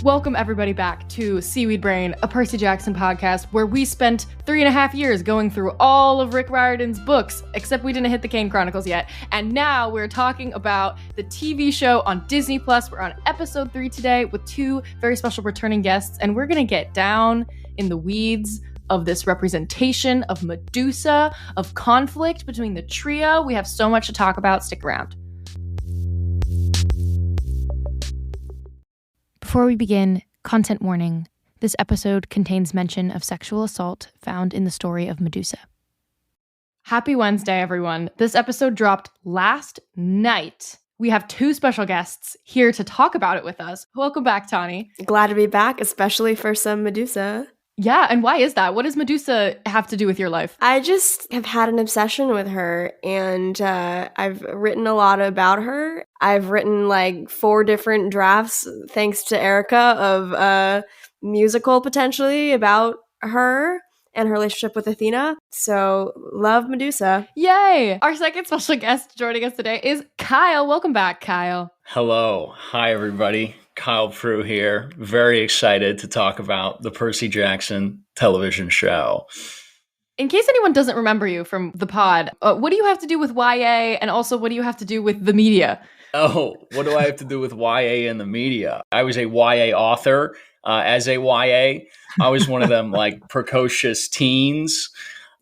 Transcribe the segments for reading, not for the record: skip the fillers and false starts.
Welcome everybody back to Seaweed Brain, a Percy Jackson podcast where we spent 3.5 years going through all of Rick Riordan's books, except we didn't hit the Kane Chronicles yet. And now we're talking about the TV show on Disney+. We're on episode 3 today with 2 very special returning guests, and we're going to get down in the weeds of this representation of Medusa, of conflict between the trio. We have so much to talk about. Stick around. Before we begin, content warning. This episode contains mention of sexual assault found in the story of Medusa. Happy Wednesday, everyone. This episode dropped last night. We have 2 special guests here to talk about it with us. Welcome back, Thani. Glad to be back, especially for some Medusa. Yeah, and why is that? What does Medusa have to do with your life? I just have had an obsession with her, and I've written a lot about her. I've written like 4 different drafts, thanks to Erica, of a musical potentially about her and her relationship with Athena. So, love Medusa. Yay! Our second special guest joining us today is Kyle. Welcome back, Kyle. Hello. Hi, everybody. Kyle Prue here. Very excited to talk about the Percy Jackson television show. In case anyone doesn't remember you from the pod, what do you have to do with YA, and also what do you have to do with the media? Oh, what do I have to do with YA and the media? I was a YA author. As a YA, I was one of them like precocious teens.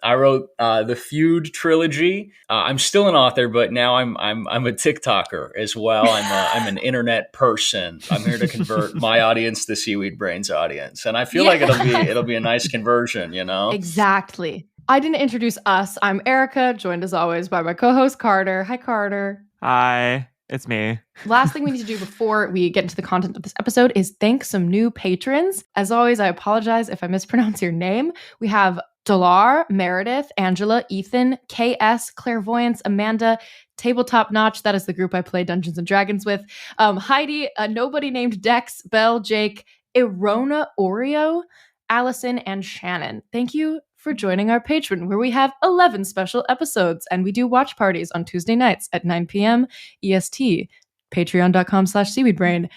I wrote the Feud trilogy. I'm still an author, but now I'm a TikToker as well. I'm an internet person. I'm here to convert my audience to Seaweed Brain's audience, and I feel like it'll be a nice conversion, you know? Exactly. I didn't introduce us. I'm Erica, joined as always by my co-host Carter. Hi, Carter. Hi, it's me. Last thing we need to do before we get into the content of this episode is thank some new patrons. As always, I apologize if I mispronounce your name. We have Delar, Meredith, Angela, Ethan, KS, Clairvoyance, Amanda, Tabletop Notch, that is the group I play Dungeons & Dragons with, Heidi, nobody named Dex, Belle, Jake, Irona, Oreo, Allison, and Shannon. Thank you for joining our Patreon, where we have 11 special episodes, and we do watch parties on Tuesday nights at 9 p.m. EST. Patreon.com/seaweedbrain.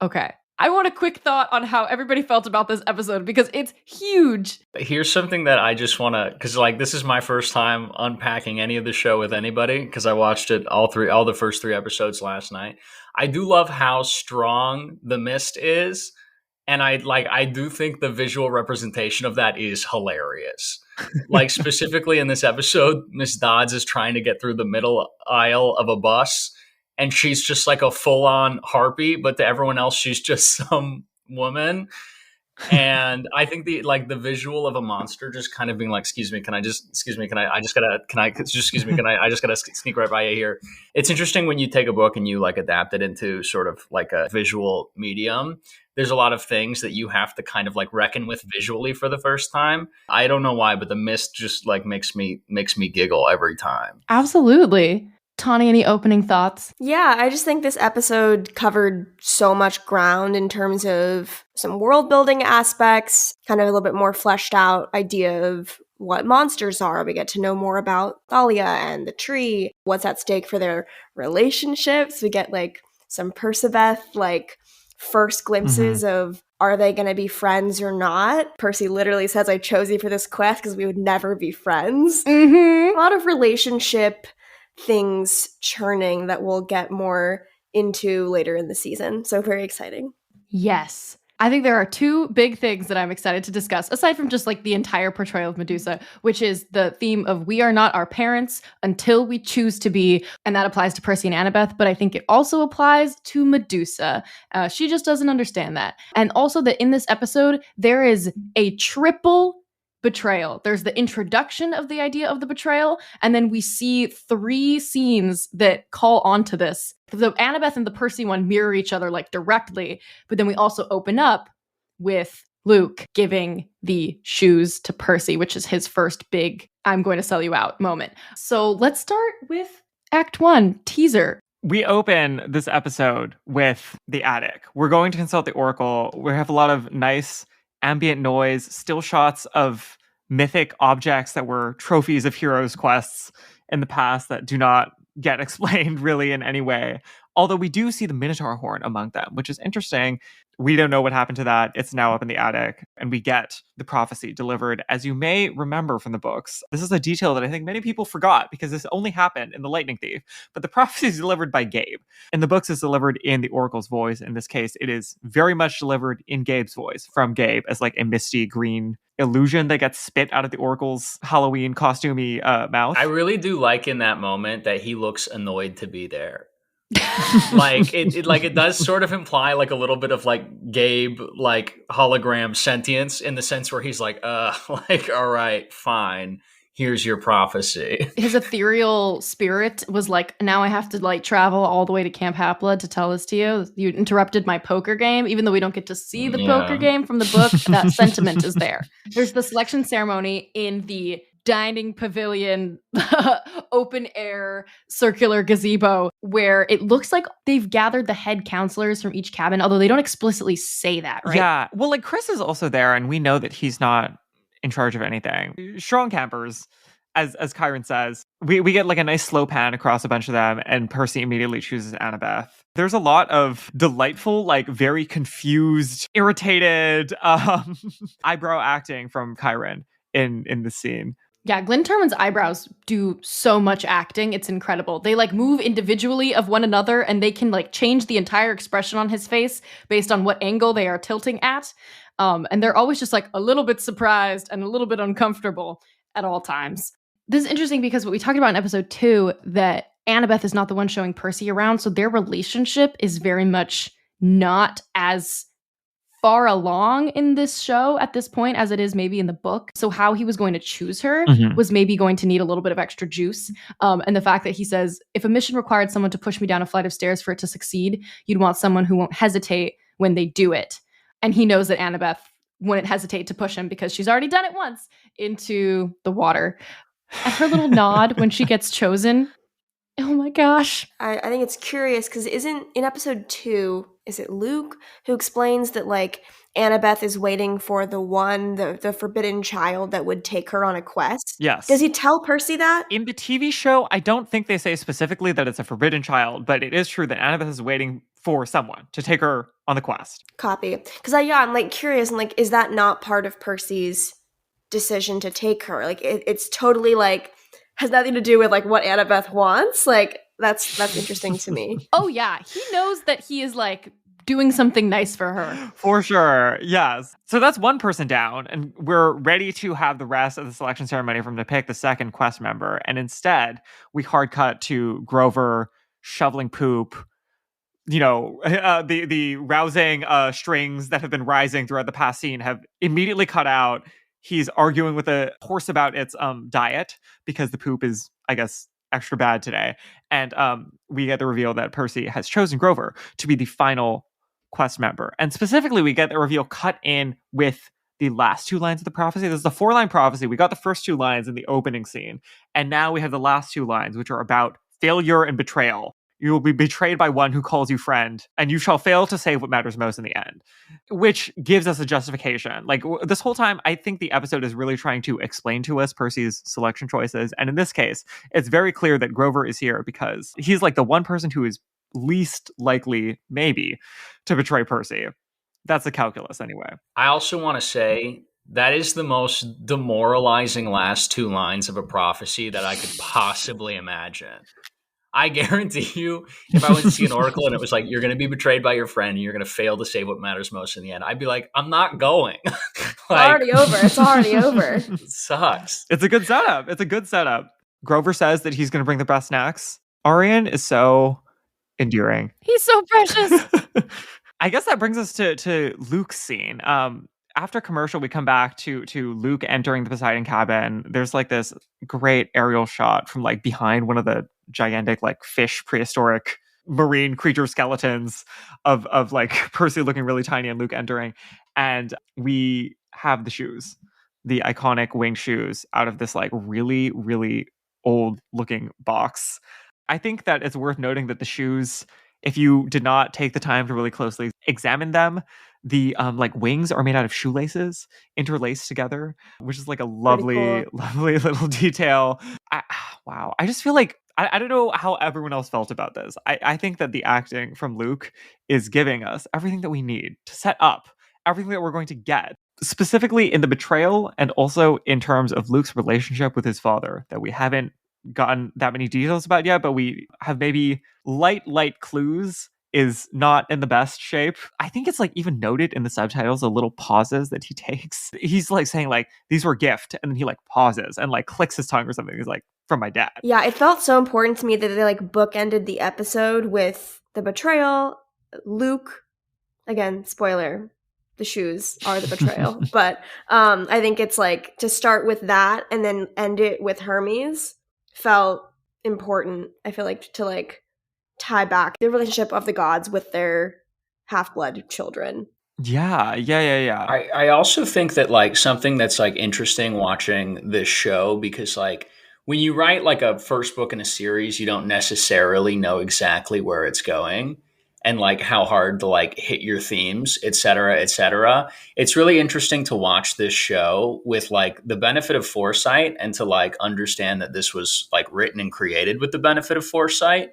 Okay. I want a quick thought on how everybody felt about this episode because it's huge. Here's something that I just want to, because like this is my first time unpacking any of the show with anybody because I watched it all the first 3 episodes last night. I do love how strong the mist is, and I do think the visual representation of that is hilarious. Like specifically in this episode, Miss Dodds is trying to get through the middle aisle of a bus. And she's just like a full-on harpy, but to everyone else, she's just some woman. And I think the visual of a monster just kind of being like, excuse me, can I just sneak right by you here. It's interesting when you take a book and you like adapt it into sort of like a visual medium. There's a lot of things that you have to kind of like reckon with visually for the first time. I don't know why, but the mist just like makes me giggle every time. Absolutely. Thani, any opening thoughts? Yeah, I just think this episode covered so much ground in terms of some world building aspects, kind of a little bit more fleshed out idea of what monsters are. We get to know more about Thalia and the tree, what's at stake for their relationships. We get like some Perciveth, like first glimpses of are they going to be friends or not? Percy literally says, I chose you for this quest because we would never be friends. A lot of relationship things churning that we'll get more into later in the season. So very exciting. Yes. I think there are 2 big things that I'm excited to discuss, aside from just like the entire portrayal of Medusa, which is the theme of we are not our parents until we choose to be. And that applies to Percy and Annabeth, but I think it also applies to Medusa. She just doesn't understand that. And also that in this episode, there is a triple betrayal. There's the introduction of the idea of the betrayal, and then we see 3 scenes that call onto this. The Annabeth and the Percy one mirror each other like directly, but then we also open up with Luke giving the shoes to Percy, which is his first big I'm going to sell you out moment. So let's start with Act 1, teaser. We open this episode with the attic. We're going to consult the Oracle. We have a lot of nice ambient noise, still shots of mythic objects that were trophies of heroes' quests in the past that do not get explained really in any way. Although we do see the Minotaur horn among them, which is interesting. We don't know what happened to that. It's now up in the attic, and we get the prophecy delivered. As you may remember from the books, this is a detail that I think many people forgot because this only happened in The Lightning Thief, but the prophecy is delivered by Gabe. In the books, it's delivered in the Oracle's voice. In this case, it is very much delivered in Gabe's voice from Gabe as like a misty green illusion that gets spit out of the Oracle's Halloween costumey mouth. I really do like in that moment that he looks annoyed to be there. Like it does sort of imply like a little bit of like Gabe like hologram sentience in the sense where he's like like, all right, fine, here's your prophecy. His ethereal spirit was like, now I have to like travel all the way to Camp Hapla to tell this to you. You interrupted my poker game, even though we don't get to see the poker game from the book. That sentiment is there. There's the selection ceremony in the dining pavilion, open air, circular gazebo, where it looks like they've gathered the head counselors from each cabin, although they don't explicitly say that, right? Yeah. Well, like Chris is also there, and we know that he's not in charge of anything. Strong campers, as Kyron says. We get like a nice slow pan across a bunch of them, and Percy immediately chooses Annabeth. There's a lot of delightful, like very confused, irritated eyebrow acting from Kyron in the scene. Yeah, Glenn Turman's eyebrows do so much acting. It's incredible. They like move individually of one another, and they can like change the entire expression on his face based on what angle they are tilting at. And they're always just like a little bit surprised and a little bit uncomfortable at all times. This is interesting because what we talked about in episode 2, that Annabeth is not the one showing Percy around. So their relationship is very much not as far along in this show at this point as it is maybe in the book. So how he was going to choose her was maybe going to need a little bit of extra juice. And the fact that he says, if a mission required someone to push me down a flight of stairs for it to succeed, you'd want someone who won't hesitate when they do it. And he knows that Annabeth wouldn't hesitate to push him because she's already done it once into the water. And her little nod when she gets chosen. Oh my gosh. I think it's curious because isn't in episode 2, is it Luke who explains that like Annabeth is waiting for the forbidden child that would take her on a quest? Yes. Does he tell Percy that? In the TV show, I don't think they say specifically that it's a forbidden child, but it is true that Annabeth is waiting for someone to take her on the quest. Copy. Because I'm like curious, and like, is that not part of Percy's decision to take her? Like it's totally like has nothing to do with like what Annabeth wants. Like that's interesting to me. Oh yeah, he knows that he is like doing something nice for her. For sure, yes. So that's one person down, and we're ready to have the rest of the selection ceremony for him to pick the second quest member. And instead, we hard cut to Grover shoveling poop. You know, the rousing strings that have been rising throughout the past scene have immediately cut out. He's arguing with a horse about its diet because the poop is, I guess, extra bad today. And we get the reveal that Percy has chosen Grover to be the final quest member. And specifically, we get the reveal cut in with the last 2 lines of the prophecy. This is the 4-line prophecy. We got the first 2 lines in the opening scene. And now we have the last 2 lines, which are about failure and betrayal. You will be betrayed by one who calls you friend, and you shall fail to save what matters most in the end, which gives us a justification. Like this whole time, I think the episode is really trying to explain to us Percy's selection choices. And in this case, it's very clear that Grover is here because he's like the one person who is least likely, maybe, to betray Percy. That's the calculus anyway. I also want to say that is the most demoralizing last 2 lines of a prophecy that I could possibly imagine. I guarantee you, if I went to see an oracle and it was like, you're going to be betrayed by your friend and you're going to fail to save what matters most in the end, I'd be like, I'm not going. Already over. It's already over. It sucks. It's a good setup. Grover says that he's going to bring the best snacks. Arian is so endearing. He's so precious. I guess that brings us to Luke's scene. After commercial, we come back to Luke entering the Poseidon cabin. There's like this great aerial shot from like behind one of the gigantic like fish prehistoric marine creature skeletons of like Percy looking really tiny and Luke entering. And we have the shoes, the iconic winged shoes out of this like really, really old looking box. I think that it's worth noting that the shoes, if you did not take the time to really closely examine them, the like wings are made out of shoelaces interlaced together, which is like a lovely, cool. lovely little detail. Wow. I just feel like I don't know how everyone else felt about this. I think that the acting from Luke is giving us everything that we need to set up everything that we're going to get, specifically in the betrayal and also in terms of Luke's relationship with his father that we haven't gotten that many details about yet, but we have maybe light clues is not in the best shape. I think it's like even noted in the subtitles, the little pauses that he takes. He's like saying like, these were gift. And then he like pauses and like clicks his tongue or something. He's like, from my dad. Yeah, it felt so important to me that they like bookended the episode with the betrayal. Luke, again, spoiler, the shoes are the betrayal. But I think it's like to start with that and then end it with Hermes felt important. I feel like to like tie back the relationship of the gods with their half-blood children. Yeah. I also think that like something that's like interesting watching this show, because like when you write like a first book in a series, you don't necessarily know exactly where it's going and like how hard to like hit your themes, et cetera, et cetera. It's really interesting to watch this show with like the benefit of foresight and to like understand that this was like written and created with the benefit of foresight,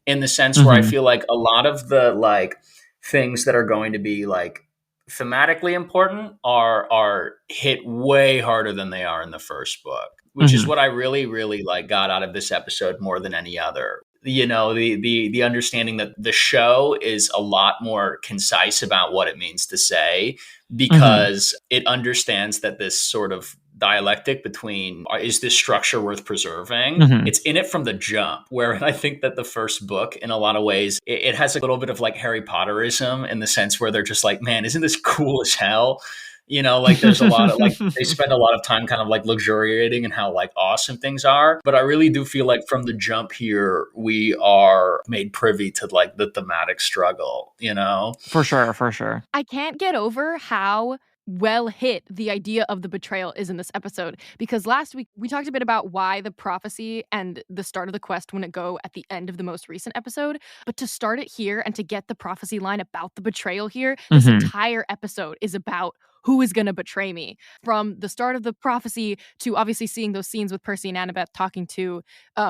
in the sense where I feel like a lot of the like things that are going to be like thematically important are hit way harder than they are in the first book, which is what I really like got out of this episode more than any other. You know, the understanding that the show is a lot more concise about what it means to say, because it understands that this sort of dialectic between is this structure worth preserving, it's in it from the jump, where I think that the first book in a lot of ways it has a little bit of like Harry Potterism, in the sense where they're just like, man, isn't this cool as hell? You know, like there's a lot of like, they spend a lot of time kind of like luxuriating in how like awesome things are. But I really do feel like from the jump here, we are made privy to like the thematic struggle, you know? For sure. I can't get over how well hit the idea of the betrayal is in this episode, because last week we talked a bit about why the prophecy and the start of the quest wouldn't go at the end of the most recent episode, but to start it here and to get the prophecy line about the betrayal here, this entire episode is about who is going to betray me. From the start of the prophecy to obviously seeing those scenes with Percy and Annabeth talking to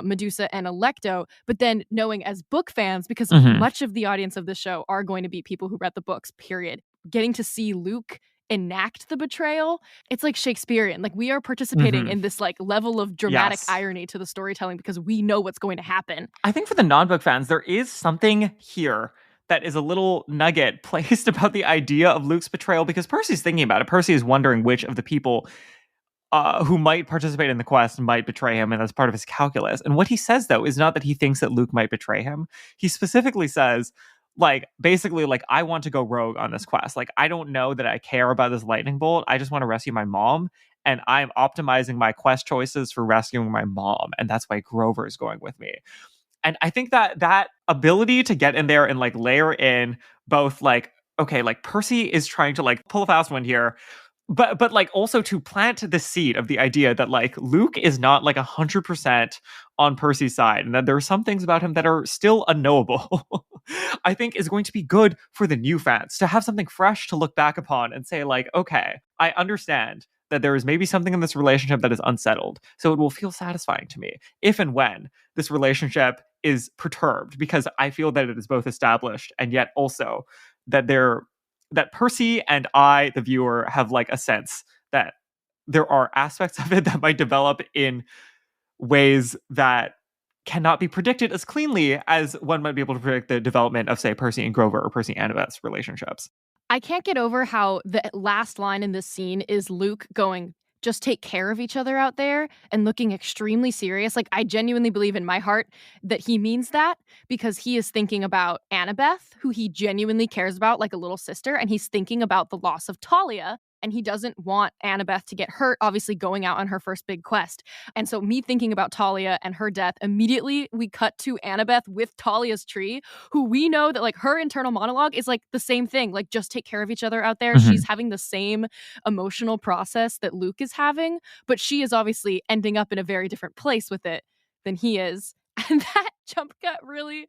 Medusa and Alecto, but then knowing as book fans, because much of the audience of this show are going to be people who read the books, period, getting to see Luke enact the betrayal, it's like Shakespearean. Like we are participating in this like level of dramatic irony to the storytelling because we know what's going to happen. I think for the non-book fans, there is something here that is a little nugget placed about the idea of Luke's betrayal, because Percy's thinking about it. Percy is wondering which of the people who might participate in the quest might betray him, and that's part of his calculus. And what he says, though, is not that he thinks that Luke might betray him. He specifically says, like, basically, like, I want to go rogue on this quest. Like, I don't know that I care about this lightning bolt. I just want to rescue my mom, and I'm optimizing my quest choices for rescuing my mom, and that's why Grover is going with me. And I think that that ability to get in there and like layer in both like, okay, like Percy is trying to like pull a fast one here, but like also to plant the seed of the idea that like Luke is not like 100% on Percy's side, and that there are some things about him that are still unknowable, I think is going to be good for the new fans to have something fresh to look back upon and say like, okay, I understand that there is maybe something in this relationship that is unsettled. So it will feel satisfying to me if and when this relationship is perturbed, because I feel that it is both established and yet also that that Percy and I, the viewer, have like a sense that there are aspects of it that might develop in ways that cannot be predicted as cleanly as one might be able to predict the development of, say, Percy and Grover or Percy and Annabeth's relationships. I can't get over how the last line in this scene is Luke going, just take care of each other out there, and looking extremely serious. Like, I genuinely believe in my heart that he means that, because he is thinking about Annabeth, who he genuinely cares about like a little sister, and he's thinking about the loss of Talia, and he doesn't want Annabeth to get hurt, obviously going out on her first big quest. And so me thinking about Talia and her death, immediately we cut to Annabeth with Talia's tree, who we know that like her internal monologue is like the same thing, like just take care of each other out there. She's having the same emotional process that Luke is having, but she is obviously ending up in a very different place with it than he is. And that jump cut really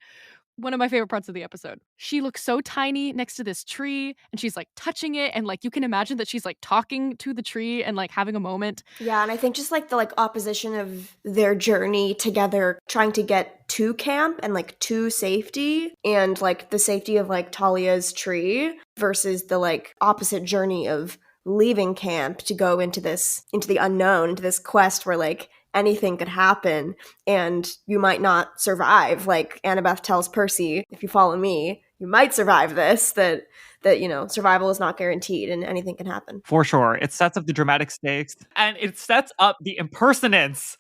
one of my favorite parts of the episode. She looks so tiny next to this tree, and she's like touching it, and like you can imagine that she's like talking to the tree and like having a moment. Yeah, and I think just like the like opposition of their journey together, trying to get to camp and like to safety, and like the safety of like Talia's tree versus the like opposite journey of leaving camp to go into the unknown, into this quest where like anything could happen and you might not survive. Like Annabeth tells Percy, if you follow me, you might survive this, that survival is not guaranteed and anything can happen. For sure. It sets up the dramatic stakes and it sets up the impersonance.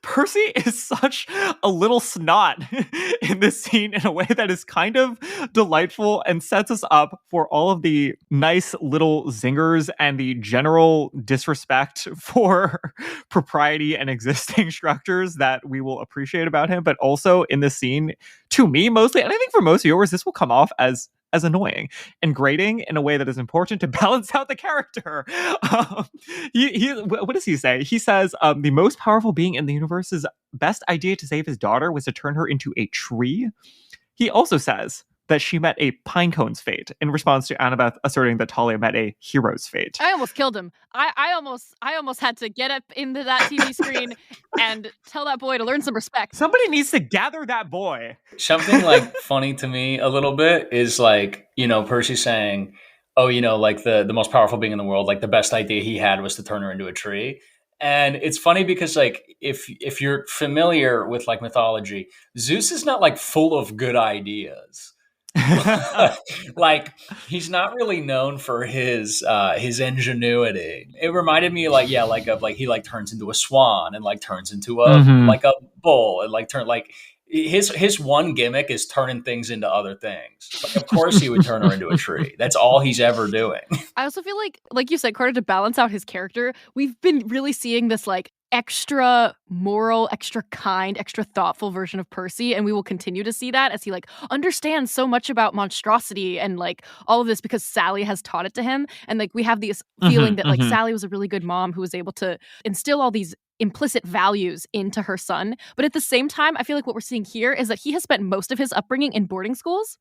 Percy is such a little snot in this scene in a way that is kind of delightful and sets us up for all of the nice little zingers and the general disrespect for propriety and existing structures that we will appreciate about him. But also in this scene, to me mostly, and I think for most viewers, this will come off as annoying and grating in a way that is important to balance out the character. What does he say? He says, the most powerful being in the universe's best idea to save his daughter was to turn her into a tree. He also says that she met a pinecone's fate in response to Annabeth asserting that Talia met a hero's fate. I almost killed him. I almost had to get up into that TV screen and tell that boy to learn some respect. Somebody needs to gather that boy. Something like funny to me a little bit is like, Percy saying, oh, like the most powerful being in the world, like the best idea he had was to turn her into a tree. And it's funny because like if you're familiar with like mythology, Zeus is not like full of good ideas. Like he's not really known for his ingenuity. It reminded me he like turns into a swan and like turns into a like a bull and like his one gimmick is turning things into other things. Like, of course he would turn her into a tree. That's all he's ever doing. I also feel like you said, Carter, to balance out his character, we've been really seeing this like extra moral, extra kind, extra thoughtful version of Percy, and we will continue to see that as he like understands so much about monstrosity and like all of this because Sally has taught it to him. And like we have this feeling that like Sally was a really good mom who was able to instill all these implicit values into her son. But at the same time, I feel like what we're seeing here is that he has spent most of his upbringing in boarding schools,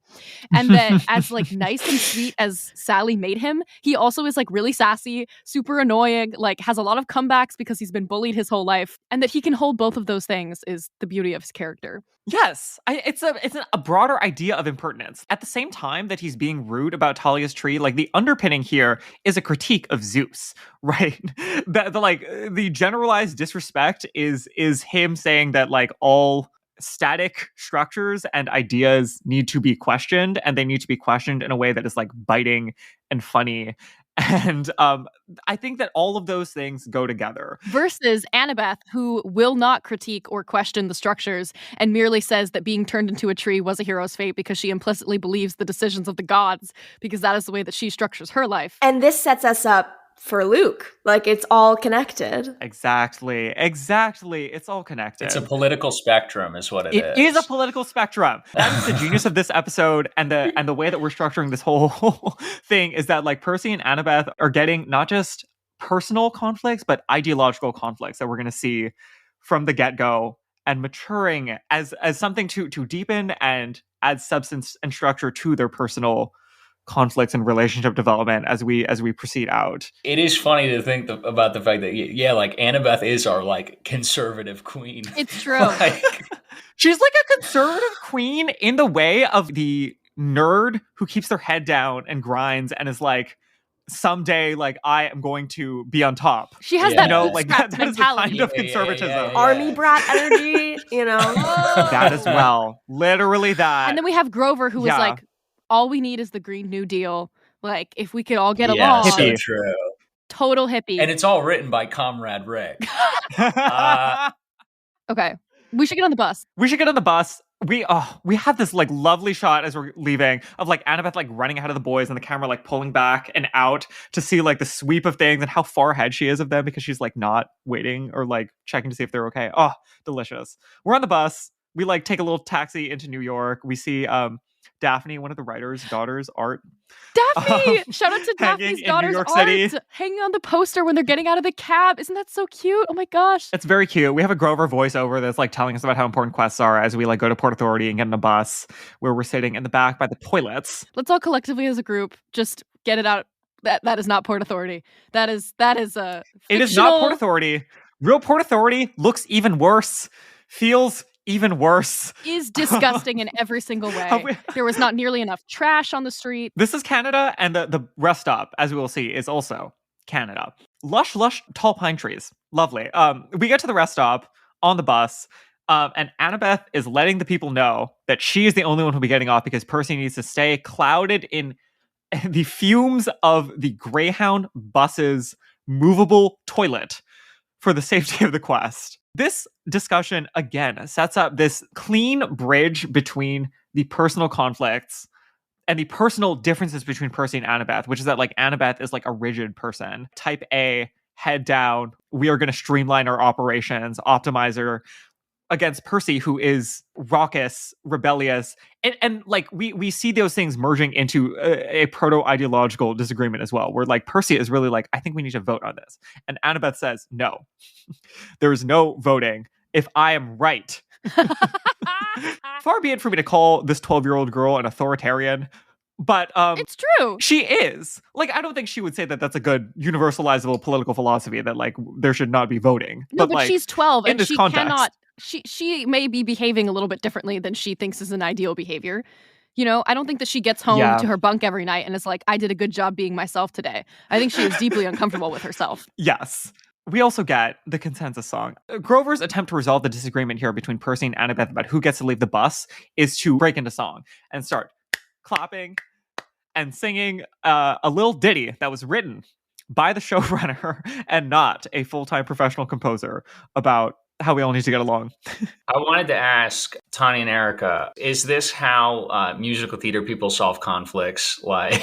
and that as like nice and sweet as Sally made him, he also is like really sassy, super annoying, like has a lot of comebacks because he's been bullied his whole life, and that he can hold both of those things is the beauty of his character. Yes, it's a broader idea of impertinence. At the same time that he's being rude about Talia's tree, like the underpinning here is a critique of Zeus, right? The generalized disrespect is him saying that like all static structures and ideas need to be questioned, and they need to be questioned in a way that is like biting and funny. And I think that all of those things go together. Versus Annabeth, who will not critique or question the structures and merely says that being turned into a tree was a hero's fate because she implicitly believes the decisions of the gods, because that is the way that she structures her life. And this sets us up for Luke. Like, it's all connected. Exactly. It's all connected. It's a political spectrum is what it is. It is a political spectrum. That is the genius of this episode, and the way that we're structuring this whole thing is that like Percy and Annabeth are getting not just personal conflicts, but ideological conflicts that we're going to see from the get-go and maturing as something to deepen and add substance and structure to their personal conflicts and relationship development as we proceed out. It is funny to think about the fact that like Annabeth is our like conservative queen. It's true. She's like a conservative queen in the way of the nerd who keeps their head down and grinds and is like, someday like I am going to be on top. She has that like that is the kind of conservatism. Army brat energy, That as well. Literally that. And then we have Grover who is like, all we need is the Green New Deal. Like, if we could all get along. So true. Total hippie. And it's all written by Comrade Rick. Okay. We should get on the bus. We have this like lovely shot as we're leaving of like Annabeth like running ahead of the boys and the camera like pulling back and out to see like the sweep of things and how far ahead she is of them because she's like not waiting or like checking to see if they're okay. Oh, delicious. We're on the bus. We like take a little taxi into New York. We see Daphne, one of the writer's daughters, art. Daphne! Shout out to hanging Daphne's in daughter's New York art City. hanging on the poster when they're getting out of the cab. Isn't that so cute? Oh my gosh. It's very cute. We have a Grover voiceover that's like telling us about how important quests are as we like go to Port Authority and get in a bus where we're sitting in the back by the toilets. Let's all collectively as a group just get it out. That is not Port Authority. That is a It is not Port Authority. Real Port Authority looks even worse. Feels even worse. Is disgusting in every single way. There was not nearly enough trash on the street. This is Canada, and the rest stop, as we will see, is also Canada. Lush, tall pine trees. Lovely. We get to the rest stop on the bus, and Annabeth is letting the people know that she is the only one who'll be getting off because Percy needs to stay clouded in the fumes of the Greyhound bus's movable toilet for the safety of the quest. This discussion, again, sets up this clean bridge between the personal conflicts and the personal differences between Percy and Annabeth, which is that like Annabeth is like a rigid person. Type A, head down, we are going to streamline our operations, optimizer, against Percy, who is raucous, rebellious, and like we see those things merging into a proto-ideological disagreement as well, where like Percy is really like, I think we need to vote on this. And Annabeth says, no, there is no voting if I am right. Far be it for me to call this 12-year-old girl an authoritarian, but it's true. She is. Like, I don't think she would say that that's a good universalizable political philosophy that like there should not be voting. No, but like, she's 12 and she context, cannot. She may be behaving a little bit differently than she thinks is an ideal behavior. You know, I don't think that she gets home to her bunk every night and is like, I did a good job being myself today. I think she is deeply uncomfortable with herself. Yes. We also get the consensus song. Grover's attempt to resolve the disagreement here between Percy and Annabeth about who gets to leave the bus is to break into song and start clapping and singing a little ditty that was written by the showrunner and not a full-time professional composer about how we all need to get along. I wanted to ask Thani and Erica, is this how musical theater people solve conflicts? Like,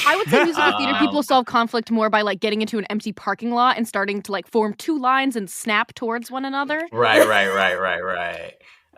I would say musical theater people solve conflict more by like getting into an empty parking lot and starting to like form two lines and snap towards one another. Right.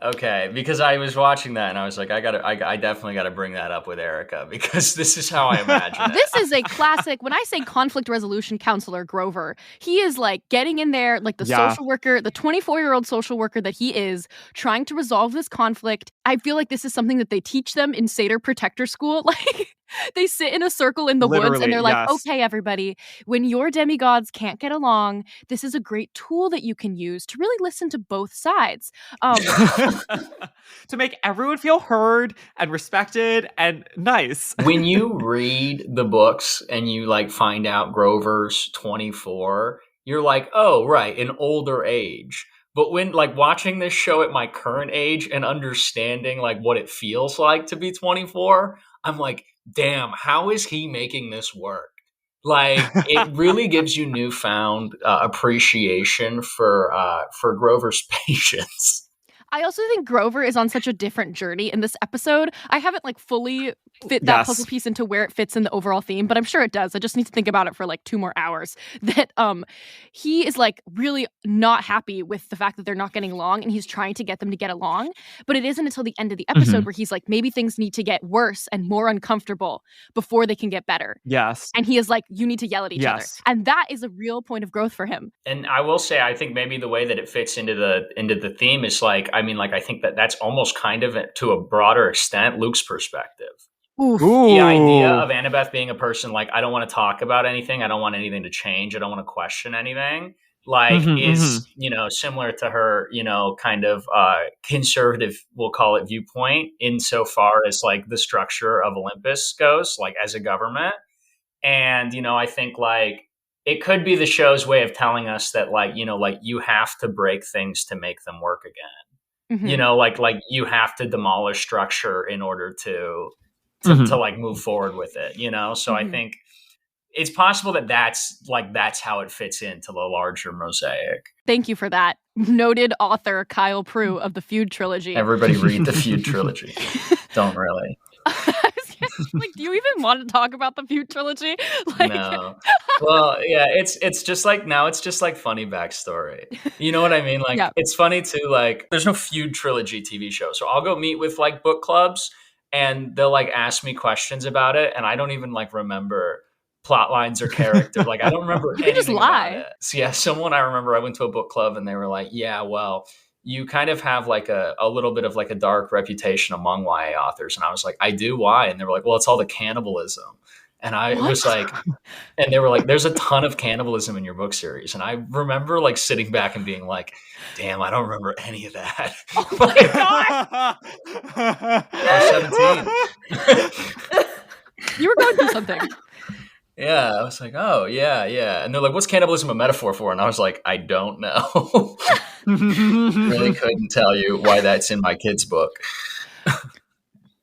Okay, because I was watching that and I was like, I definitely gotta bring that up with Erica because this is how I imagine it. This is a classic. When I say conflict resolution counselor Grover, he is like getting in there like the social worker, the 24-year-old social worker that he is, trying to resolve this conflict. I feel like this is something that they teach them in Satyr Protector School. Like, they sit in a circle in the woods and they're like, okay, everybody, when your demigods can't get along, this is a great tool that you can use to really listen to both sides. To make everyone feel heard and respected and nice. When you read the books and you like find out Grover's 24, you're like, oh, right, an older age. But when like watching this show at my current age and understanding like what it feels like to be 24, I'm like, damn, how is he making this work? Like, it really gives you newfound appreciation for Grover's patience. I also think Grover is on such a different journey in this episode. I haven't like fully fit that puzzle piece into where it fits in the overall theme, but I'm sure it does. I just need to think about it for like 2 more hours. That he is like really not happy with the fact that they're not getting along and he's trying to get them to get along. But it isn't until the end of the episode where he's like, maybe things need to get worse and more uncomfortable before they can get better. Yes. And he is like, you need to yell at each other. And that is a real point of growth for him. And I will say, I think maybe the way that it fits into the theme is like, I mean, like, I think that's almost kind of to a broader extent Luke's perspective. Ooh. The idea of Annabeth being a person like, I don't want to talk about anything. I don't want anything to change. I don't want to question anything. Like, is, you know, similar to her, you know, kind of conservative, we'll call it, viewpoint insofar as like the structure of Olympus goes, like as a government. And, you know, I think like it could be the show's way of telling us that, like, you know, like you have to break things to make them work again. You know, like you have to demolish structure in order to like move forward with it, you know? So I think it's possible that that's how it fits into the larger mosaic. Thank you for that. Noted author Kyle Prue of the Feud trilogy. Everybody read the Feud trilogy. Don't really. Like, do you even want to talk about the Feud trilogy? Like, no. Well, yeah, it's just like, now it's just like funny backstory. You know what I mean? Like, it's funny too, like, there's no Feud trilogy TV show. So I'll go meet with like book clubs and they'll like ask me questions about it, and I don't even like remember plot lines or character. Like I don't remember You can just anything about lie. it. So yeah, someone I remember I went to a book club and they were like, yeah, well, you kind of have like a little bit of like a dark reputation among YA authors. And I was like, I do? Why? And they were like, well, it's all the cannibalism. And I What? was like, and they were like, there's a ton of cannibalism in your book series. And I remember like sitting back and being like, damn, I don't remember any of that. Oh my God! I was 17. You were going through something. Yeah, I was like, oh, yeah, yeah. And they're like, what's cannibalism a metaphor for? And I was like, I don't know. Really couldn't tell you why that's in my kid's book.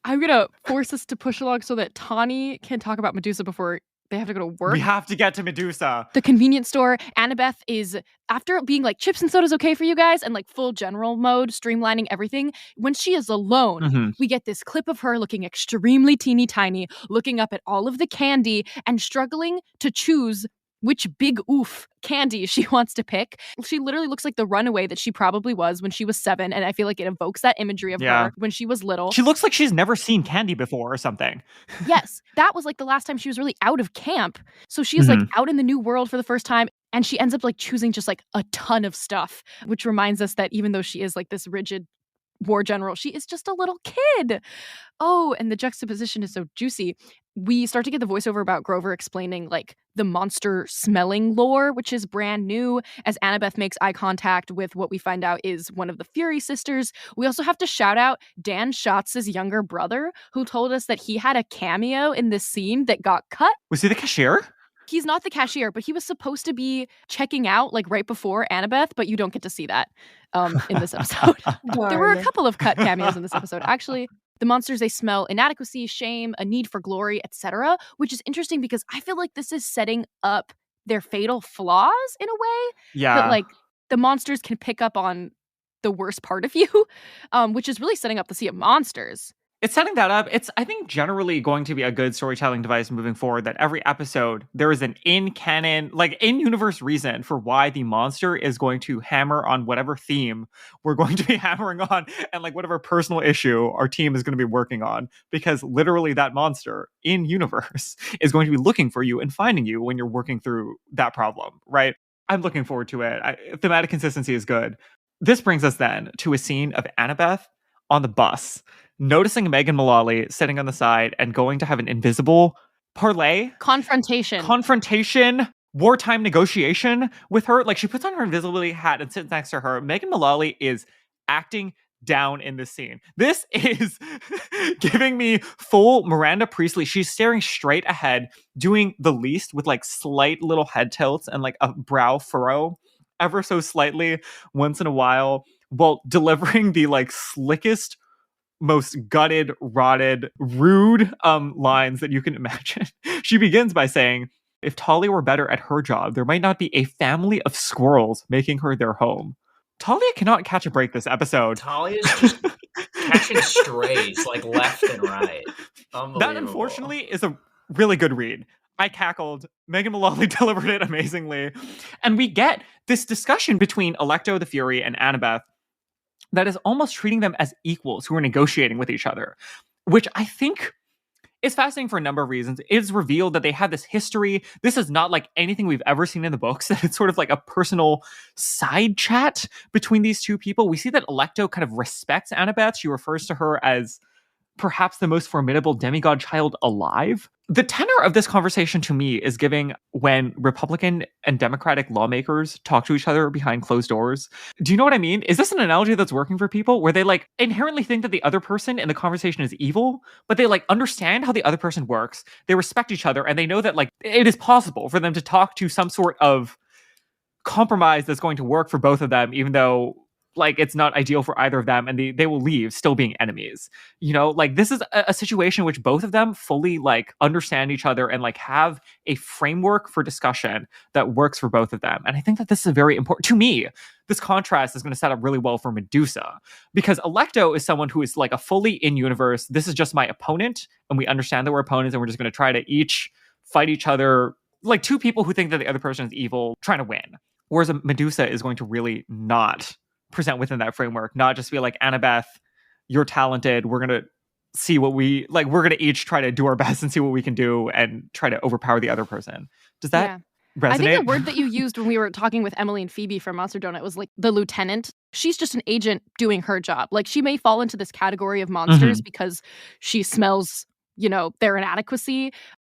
I'm going to force us to push along so that Thani can talk about Medusa before they have to go to work. We have to get to Medusa. The convenience store. Annabeth is, after being like, chips and soda's okay for you guys, and like full general mode, streamlining everything, when she is alone, we get this clip of her looking extremely teeny tiny, looking up at all of the candy and struggling to choose which big oof candy she wants to pick. She literally looks like the runaway that she probably was when she was 7, and I feel like it evokes that imagery of her when she was little. She looks like she's never seen candy before or something. Yes, that was like the last time she was really out of camp. So she is like out in the new world for the first time, and she ends up like choosing just like a ton of stuff, which reminds us that even though she is like this rigid war general, she is just a little kid. Oh, and the juxtaposition is so juicy. We start to get the voiceover about Grover explaining like the monster smelling lore, which is brand new, as Annabeth makes eye contact with what we find out is one of the Fury sisters. We also have to shout out Dan Schatz's younger brother, who told us that he had a cameo in this scene that got cut. Was he the cashier? He's not the cashier, but he was supposed to be checking out like right before Annabeth, but you don't get to see that in this episode. There were a couple of cut cameos in this episode. Actually, the monsters, they smell inadequacy, shame, a need for glory, etc., which is interesting because I feel like this is setting up their fatal flaws in a way. Yeah. That like the monsters can pick up on the worst part of you, which is really setting up the Sea of Monsters. It's setting that up. It's, I think, generally going to be a good storytelling device moving forward, that every episode there is an in-canon, like in-universe reason for why the monster is going to hammer on whatever theme we're going to be hammering on, and like whatever personal issue our team is going to be working on, because literally that monster in-universe is going to be looking for you and finding you when you're working through that problem, right? I'm looking forward to it. Thematic consistency is good. This brings us then to a scene of Annabeth on the bus, noticing Megan Mullally sitting on the side and going to have an invisible confrontation, wartime negotiation with her. Like, she puts on her invisibility hat and sits next to her. Megan Mullally is acting down in this scene. This is giving me full Miranda Priestley. She's staring straight ahead, doing the least with like slight little head tilts and like a brow furrow ever so slightly once in a while, while delivering the like slickest, most gutted, rotted, rude lines that you can imagine. She begins by saying, if Talia were better at her job, there might not be a family of squirrels making her their home. Talia cannot catch a break this episode. Talia's just catching strays like left and right. That, unfortunately, is a really good read. I cackled. Megan Mullally delivered it amazingly. And we get this discussion between Alecto the Fury and Annabeth that is almost treating them as equals who are negotiating with each other, which I think is fascinating for a number of reasons. It's revealed that they have this history. This is not like anything we've ever seen in the books. That it's sort of like a personal side chat between these two people. We see that Alecto kind of respects Annabeth. She refers to her as perhaps the most formidable demigod child alive. The tenor of this conversation to me is giving when Republican and Democratic lawmakers talk to each other behind closed doors. Do you know what I mean? Is this an analogy that's working for people where they like inherently think that the other person in the conversation is evil, but they like understand how the other person works, they respect each other, and they know that like it is possible for them to talk to some sort of compromise that's going to work for both of them, even though like it's not ideal for either of them, and they will leave still being enemies. You know, like this is a situation in which both of them fully like understand each other and like have a framework for discussion that works for both of them. And I think that this is very important to me. This contrast is going to set up really well for Medusa, because Alecto is someone who is like a fully in-universe, this is just my opponent, and we understand that we're opponents, and we're just going to try to each fight each other, like two people who think that the other person is evil trying to win. Whereas Medusa is going to really not present within that framework, not just be like, Annabeth, you're talented, we're going to see what we're going to each try to do our best and see what we can do and try to overpower the other person. Does that resonate? I think the word that you used when we were talking with Emily and Phoebe from Monster Donut was like the lieutenant. She's just an agent doing her job. Like, she may fall into this category of monsters because she smells, their inadequacy,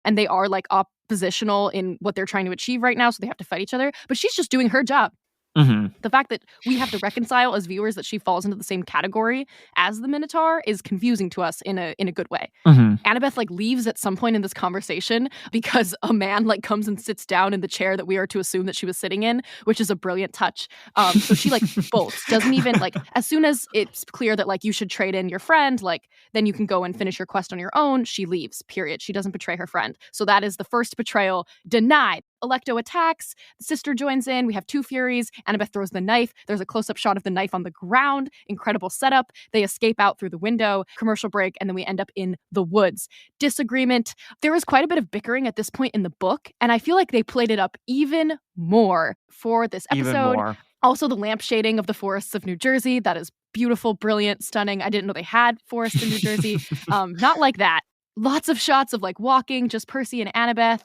and they are like oppositional in what they're trying to achieve right now, so they have to fight each other. But she's just doing her job. The fact that we have to reconcile as viewers that she falls into the same category as the Minotaur is confusing to us in a good way. Annabeth like leaves at some point in this conversation because a man like comes and sits down in the chair that we are to assume that she was sitting in, which is a brilliant touch. So she like bolts, doesn't even like, as soon as it's clear that like you should trade in your friend, like then you can go and finish your quest on your own, she leaves, period. She doesn't betray her friend. So that is the first betrayal denied. Electo attacks, the sister joins in, we have two Furies, Annabeth throws the knife, there's a close-up shot of the knife on the ground, incredible setup, they escape out through the window, commercial break, and then we end up in the woods. Disagreement. There is quite a bit of bickering at this point in the book, and I feel like they played it up even more for this episode. Also, the lamp shading of the forests of New Jersey, that is beautiful, brilliant, stunning. I didn't know they had forests in New Jersey. Not like that. Lots of shots of like walking, just Percy and Annabeth.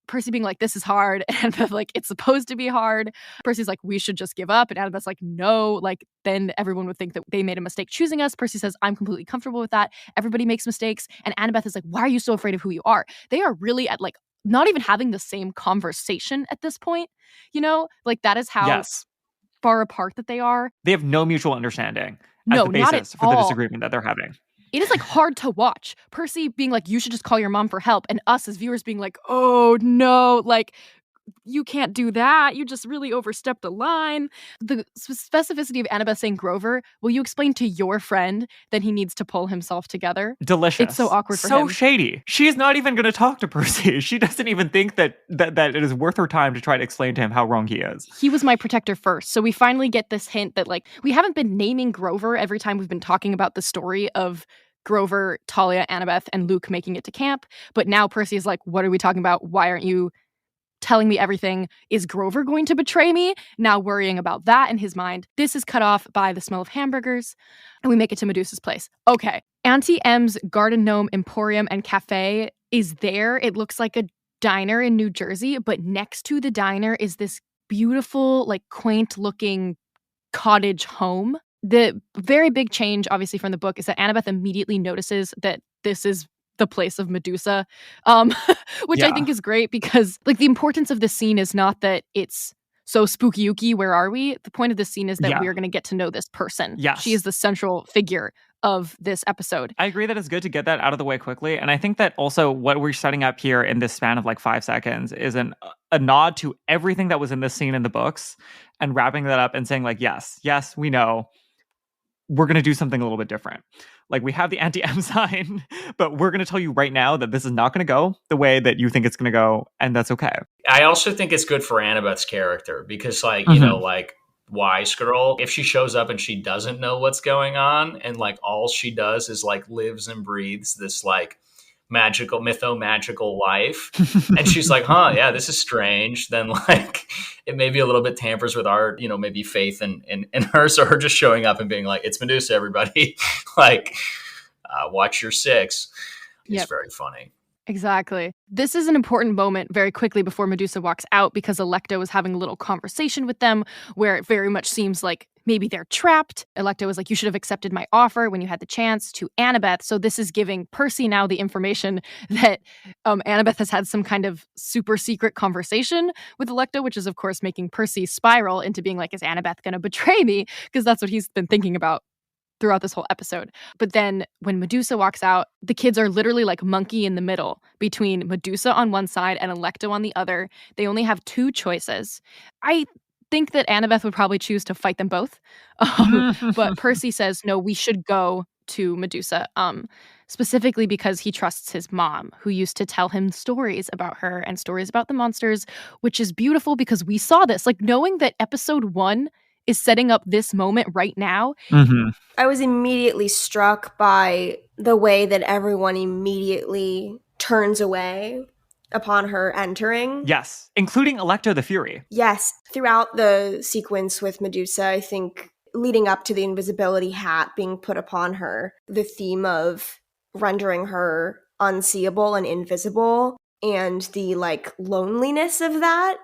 Percy being like, this is hard. And Annabeth like, it's supposed to be hard. Percy's like, we should just give up. And Annabeth's like, no, like then everyone would think that they made a mistake choosing us. Percy says, I'm completely comfortable with that. Everybody makes mistakes. And Annabeth is like, why are you so afraid of who you are? They are really at like not even having the same conversation at this point. Like that is how far apart that they are. They have no mutual understanding as the basis for the disagreement that they're having. It is like hard to watch. Percy being like, you should just call your mom for help. And us as viewers being like, oh no, like you can't do that. You just really overstepped the line. The specificity of Annabeth saying, Grover, will you explain to your friend that he needs to pull himself together? Delicious. It's so awkward for him. So shady. She is not even going to talk to Percy. She doesn't even think that it is worth her time to try to explain to him how wrong he is. He was my protector first. So we finally get this hint that like, we haven't been naming Grover every time we've been talking about the story of Grover, Talia, Annabeth, and Luke making it to camp. But now Percy is like, what are we talking about? Why aren't you telling me everything? Is Grover going to betray me? Now worrying about that in his mind. This is cut off by the smell of hamburgers, and we make it to Medusa's place. Okay. Auntie M's Garden Gnome Emporium and Cafe is there. It looks like a diner in New Jersey, but next to the diner is this beautiful, like quaint looking cottage home. The very big change, obviously, from the book is that Annabeth immediately notices that this is the place of Medusa, which I think is great because, like, the importance of this scene is not that it's so spooky-ooky, where are we? The point of this scene is that we are going to get to know this person. Yes. She is the central figure of this episode. I agree that it's good to get that out of the way quickly. And I think that also what we're setting up here in this span of like 5 seconds is a nod to everything that was in this scene in the books and wrapping that up and saying like, yes, we know. We're going to do something a little bit different. Like, we have the anti-M sign, but we're going to tell you right now that this is not going to go the way that you think it's going to go, and that's okay. I also think it's good for Annabeth's character because, like, you know, like, Wise Girl, if she shows up and she doesn't know what's going on and, like, all she does is, like, lives and breathes this, like, mytho-magical life, and she's like, yeah, this is strange, then like it maybe a little bit tampers with our, maybe faith in her. So her just showing up and being like, it's Medusa, everybody, like watch your 6 is very funny. Exactly. This is an important moment very quickly before Medusa walks out because Electo is having a little conversation with them where it very much seems like maybe they're trapped. Electo was like, you should have accepted my offer when you had the chance, to Annabeth. So this is giving Percy now the information that Annabeth has had some kind of super secret conversation with Electo, which is of course making Percy spiral into being like, is Annabeth going to betray me? Because that's what he's been thinking about throughout this whole episode. But then when Medusa walks out, the kids are literally like monkey in the middle between Medusa on one side and Electo on the other. They only have 2 choices. I think that Annabeth would probably choose to fight them both. But Percy says, no, we should go to Medusa, specifically because he trusts his mom, who used to tell him stories about her and stories about the monsters, which is beautiful because we saw this. Like, knowing that episode 1 is setting up this moment right now. I was immediately struck by the way that everyone immediately turns away upon her entering. Yes, including Electo the Fury. Yes, throughout the sequence with Medusa, I think leading up to the invisibility hat being put upon her, the theme of rendering her unseeable and invisible. And the like loneliness of that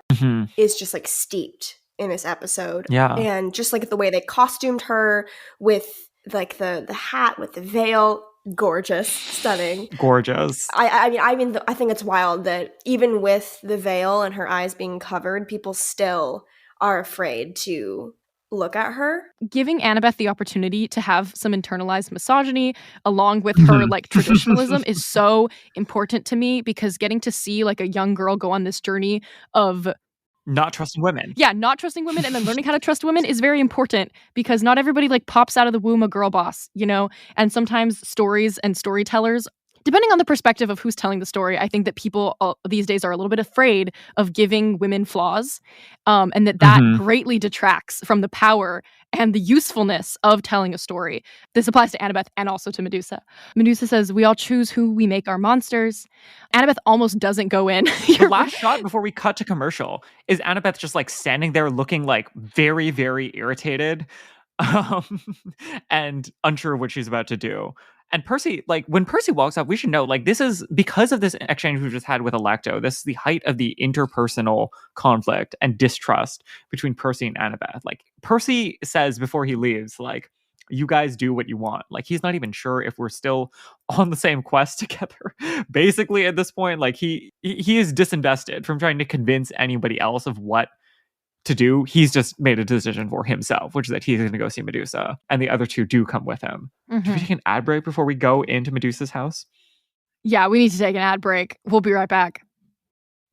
is just like steeped in this episode. Yeah. And just like the way they costumed her with like the hat with the veil, gorgeous, stunning, gorgeous. I mean, I think it's wild that even with the veil and her eyes being covered, people still are afraid to look at her. Giving Annabeth the opportunity to have some internalized misogyny along with her like traditionalism is so important to me, because getting to see like a young girl go on this journey of not trusting women. Yeah, not trusting women and then learning how to trust women is very important, because not everybody like pops out of the womb a girl boss, you know? And sometimes stories and storytellers, depending on the perspective of who's telling the story, I think that people these days are a little bit afraid of giving women flaws, and that greatly detracts from the power and the usefulness of telling a story. This applies to Annabeth and also to Medusa. Medusa says, we all choose who we make our monsters. Annabeth almost doesn't go in. The last shot before we cut to commercial is Annabeth just like standing there looking like very, very irritated and unsure of what she's about to do. And Percy, like when Percy walks up, we should know, like, this is because of this exchange we just had with Alecto. This is the height of the interpersonal conflict and distrust between Percy and Annabeth. Like Percy says before he leaves, like, you guys do what you want. Like he's not even sure if we're still on the same quest together. Basically at this point, like he is disinvested from trying to convince anybody else of what to do. He's just made a decision for himself, which is that he's going to go see Medusa, and the other two do come with him. Do we take an ad break before we go into Medusa's house? Yeah, we need to take an ad break. We'll be right back.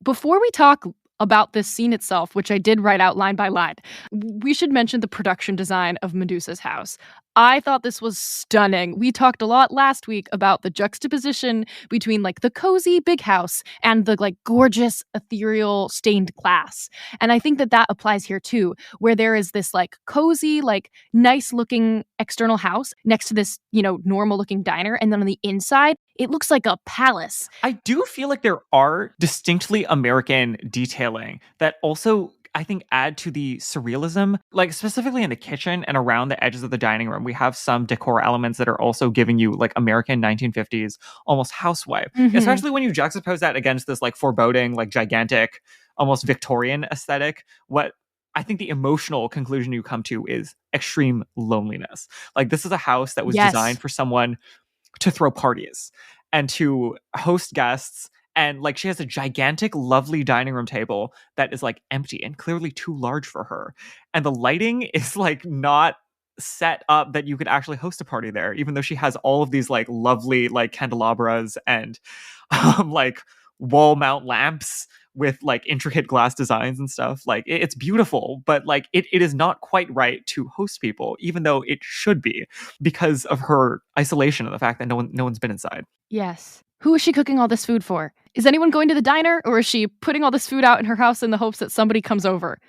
Before we talk about this scene itself, which I did write out line by line, we should mention the production design of Medusa's house. I thought this was stunning. We talked a lot last week about the juxtaposition between like the cozy big house and the like gorgeous ethereal stained glass. And I think that applies here too, where there is this like cozy, like nice looking external house next to this, you know, normal looking diner. And then on the inside, it looks like a palace. I do feel like there are distinctly American detailing that also, I think, add to the surrealism, like specifically in the kitchen and around the edges of the dining room. We have some decor elements that are also giving you like American 1950s, almost housewife, especially when you juxtapose that against this like foreboding, like gigantic, almost Victorian aesthetic. What I think the emotional conclusion you come to is extreme loneliness. Like this is a house that was designed for someone to throw parties and to host guests. And like she has a gigantic, lovely dining room table that is like empty and clearly too large for her. And the lighting is like not set up that you could actually host a party there, even though she has all of these like lovely like candelabras and like wall mount lamps with like intricate glass designs and stuff. Like it's beautiful, but like it is not quite right to host people, even though it should be, because of her isolation and the fact that no one's been inside. Yes. Who is she cooking all this food for? Is anyone going to the diner, or is she putting all this food out in her house in the hopes that somebody comes over?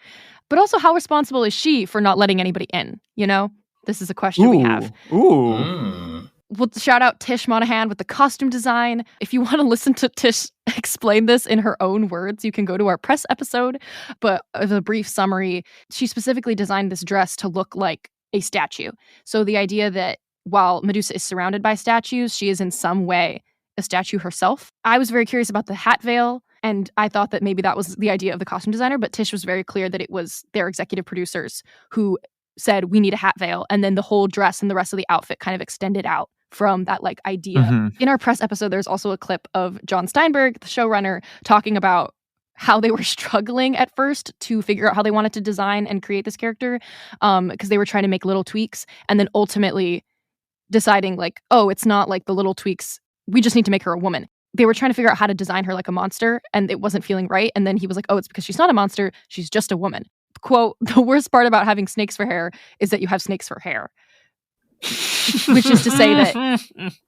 But also, how responsible is she for not letting anybody in? You know, this is a question we have. We'll shout out Tish Monahan with the costume design. If you want to listen to Tish explain this in her own words, you can go to our press episode. But as a brief summary, she specifically designed this dress to look like a statue. So the idea that while Medusa is surrounded by statues, she is in some way a statue herself. I was very curious about the hat veil, and I thought that maybe that was the idea of the costume designer, but Tish was very clear that it was their executive producers who said, we need a hat veil, and then the whole dress and the rest of the outfit kind of extended out from that like idea. In our press episode, there's also a clip of John Steinberg, the showrunner, talking about how they were struggling at first to figure out how they wanted to design and create this character, because they were trying to make little tweaks, and then ultimately deciding like, oh, it's not like the little tweaks, we just need to make her a woman. They were trying to figure out how to design her like a monster, and it wasn't feeling right. And then he was like, oh, it's because she's not a monster, she's just a woman. Quote, the worst part about having snakes for hair is that you have snakes for hair. Which is to say that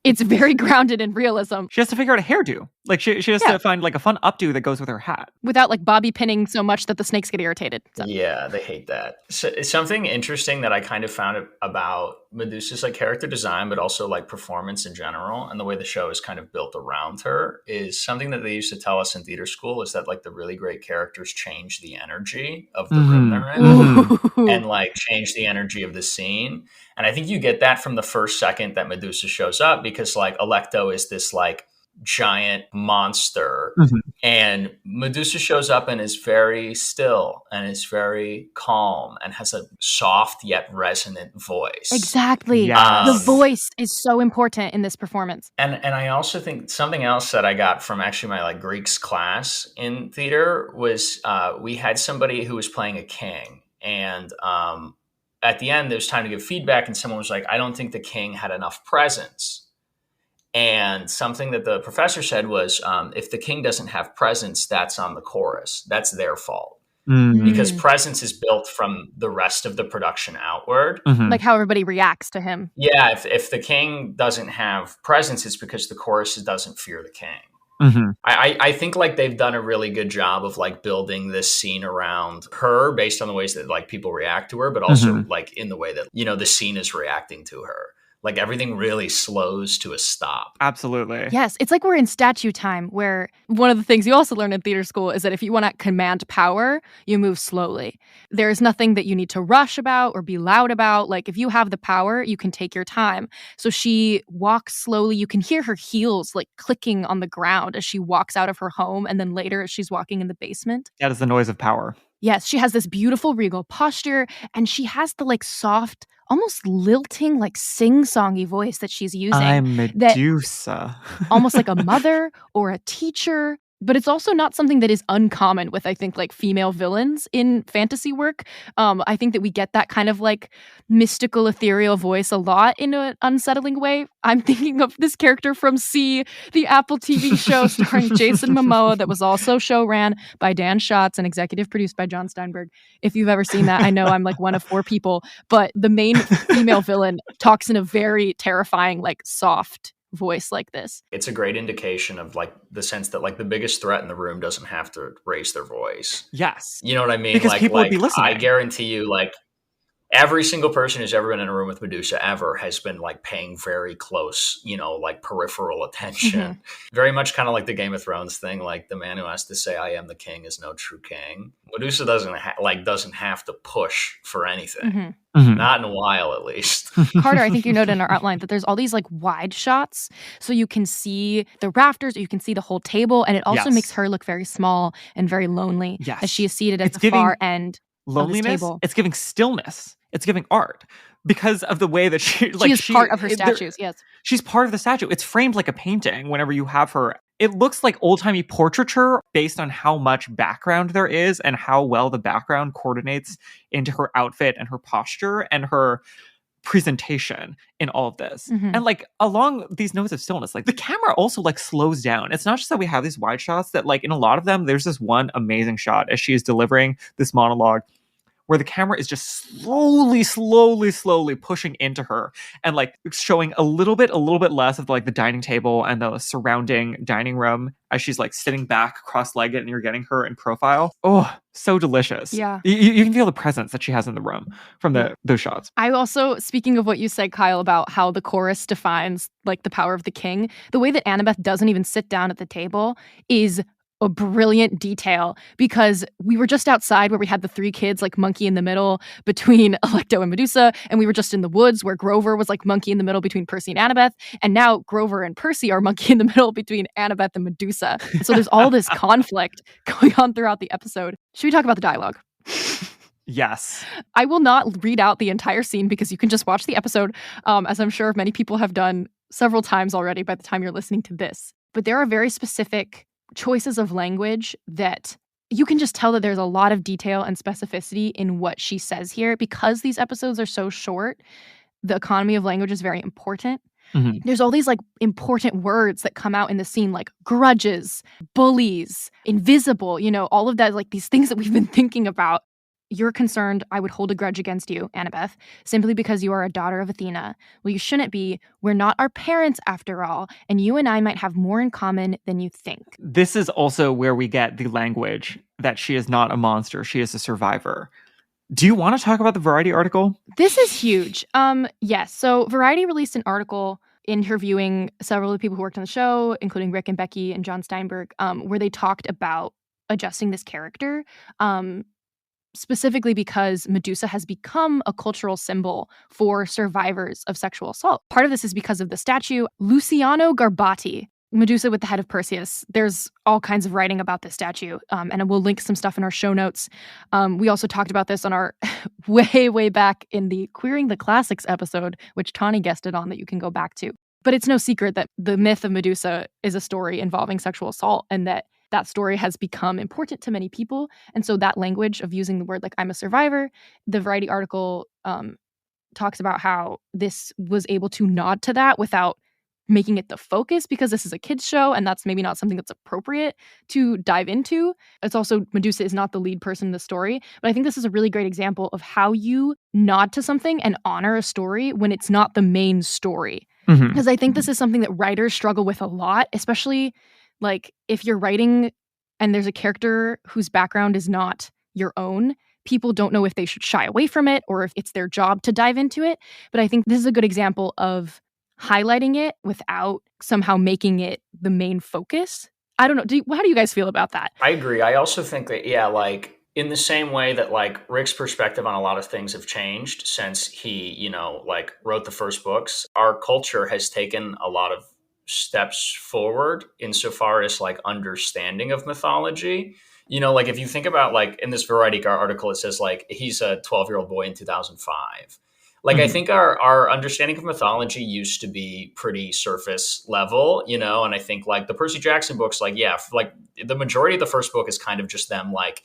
it's very grounded in realism. She has to figure out a hairdo. Like she has to find like a fun updo that goes with her hat. Without like bobby pinning so much that the snakes get irritated. So. Yeah, they hate that. So, something interesting that I kind of found about Medusa's like character design, but also like performance in general, and the way the show is kind of built around her, is something that they used to tell us in theater school, is that like the really great characters change the energy of the room they're in, and like change the energy of the scene. And I think you get that from the first second that Medusa shows up, because like Alecto is this like giant monster, and Medusa shows up and is very still and is very calm and has a soft yet resonant voice. Exactly. Yes. The voice is so important in this performance. And I also think something else that I got from actually my like Greeks class in theater was we had somebody who was playing a king, and at the end there was time to give feedback, and someone was like, I don't think the king had enough presence. And something that the professor said was, if the king doesn't have presence, that's on the chorus. That's their fault. Because presence is built from the rest of the production outward. Like how everybody reacts to him. Yeah, if the king doesn't have presence, it's because the chorus doesn't fear the king. I think like they've done a really good job of like building this scene around her based on the ways that like people react to her, but also like in the way that, you know, the scene is reacting to her. Like everything really slows to a stop. Absolutely. Yes, it's like we're in statue time, where one of the things you also learn in theater school is that if you want to command power, you move slowly. There's nothing that you need to rush about or be loud about. Like if you have the power, you can take your time. So she walks slowly. You can hear her heels like clicking on the ground as she walks out of her home, and then later as she's walking in the basement. That is the noise of power. Yes, she has this beautiful regal posture, and she has the like soft, almost lilting, like sing-songy voice that she's using. I'm Medusa. Almost like a mother or a teacher. But it's also not something that is uncommon with, I think, like female villains in fantasy work. I think that we get that kind of like mystical, ethereal voice a lot in an unsettling way. I'm thinking of this character from See, the Apple TV show starring Jason Momoa that was also show ran by Dan Schatz and executive produced by John Steinberg. If you've ever seen that, I know I'm like one of 4 people, but the main female villain talks in a very terrifying, like soft voice like this. It's a great indication of like the sense that like the biggest threat in the room doesn't have to raise their voice. Yes. You know what I mean? Because like, people would be listening. I guarantee you, like every single person who's ever been in a room with Medusa ever has been like paying very close, you know, like peripheral attention. Very much kind of like the Game of Thrones thing. Like the man who has to say, I am the king is no true king. Medusa doesn't have to push for anything. Not in a while, at least. Carter, I think you noted in our outline that there's all these like wide shots. So you can see the rafters, or you can see the whole table. And it also makes her look very small and very lonely as she is seated at the far end loneliness, of this table. It's giving stillness. It's giving art because of the way that she is part of her statues. Yes. She's part of the statue. It's framed like a painting whenever you have her. It looks like old-timey portraiture based on how much background there is and how well the background coordinates into her outfit and her posture and her presentation in all of this. And like along these notes of stillness, like the camera also like slows down. It's not just that we have these wide shots, that like in a lot of them, there's this one amazing shot as she is delivering this monologue where the camera is just slowly pushing into her and like showing a little bit less of like the dining table and the surrounding dining room as she's like sitting back cross-legged and you're getting her in profile. Oh, so delicious. Yeah. You can feel the presence that she has in the room from those shots. I also, speaking of what you said, Kyle, about how the chorus defines like the power of the king, the way that Annabeth doesn't even sit down at the table is a brilliant detail, because we were just outside where we had the 3 kids like monkey in the middle between Alecto and Medusa, and we were just in the woods where Grover was like monkey in the middle between Percy and Annabeth, and now Grover and Percy are monkey in the middle between Annabeth and Medusa. So there's all this conflict going on throughout the episode. Should we talk about the dialogue? Yes. I will not read out the entire scene because you can just watch the episode, as I'm sure many people have done several times already by the time you're listening to this. But there are very specific choices of language that you can just tell that there's a lot of detail and specificity in what she says here. Because these episodes are so short, the economy of language is very important. There's all these like important words that come out in the scene, like grudges, bullies, invisible, you know, all of that, like these things that we've been thinking about. You're concerned I would hold a grudge against you, Annabeth, simply because you are a daughter of Athena. Well, you shouldn't be. We're not our parents after all, and you and I might have more in common than you think. This is also where we get the language that she is not a monster, she is a survivor. Do you want to talk about the Variety article? This is huge. Yes. So Variety released an article interviewing several of the people who worked on the show, including Rick and Becky and John Steinberg, where they talked about adjusting this character. specifically because Medusa has become a cultural symbol for survivors of sexual assault. Part of this is because of the statue Luciano Garbati, Medusa with the head of Perseus. There's all kinds of writing about this statue, and we'll link some stuff in our show notes. We also talked about this on our way back in the Queering the Classics episode, which Thani guested on, that you can go back to. But it's no secret that the myth of Medusa is a story involving sexual assault, and that story has become important to many people. And so that language of using the word like I'm a survivor, the Variety article talks about how this was able to nod to that without making it the focus, because this is a kids show and that's maybe not something that's appropriate to dive into. It's also, Medusa is not the lead person in the story, but I think this is a really great example of how you nod to something and honor a story when it's not the main story. Because I think this is something that writers struggle with a lot, especially like if you're writing and there's a character whose background is not your own, people don't know if they should shy away from it or if it's their job to dive into it. But I think this is a good example of highlighting it without somehow making it the main focus. I don't know. How do you guys feel about that? I agree. I also think that, like in the same way that like Rick's perspective on a lot of things have changed since he, like wrote the first books, our culture has taken a lot of steps forward insofar as like understanding of mythology. Like if you think about like in this Variety article, it says like he's a 12-year-old boy in 2005. Like, I think our understanding of mythology used to be pretty surface level, and I think like the Percy Jackson books, like, yeah, like the majority of the first book is kind of just them like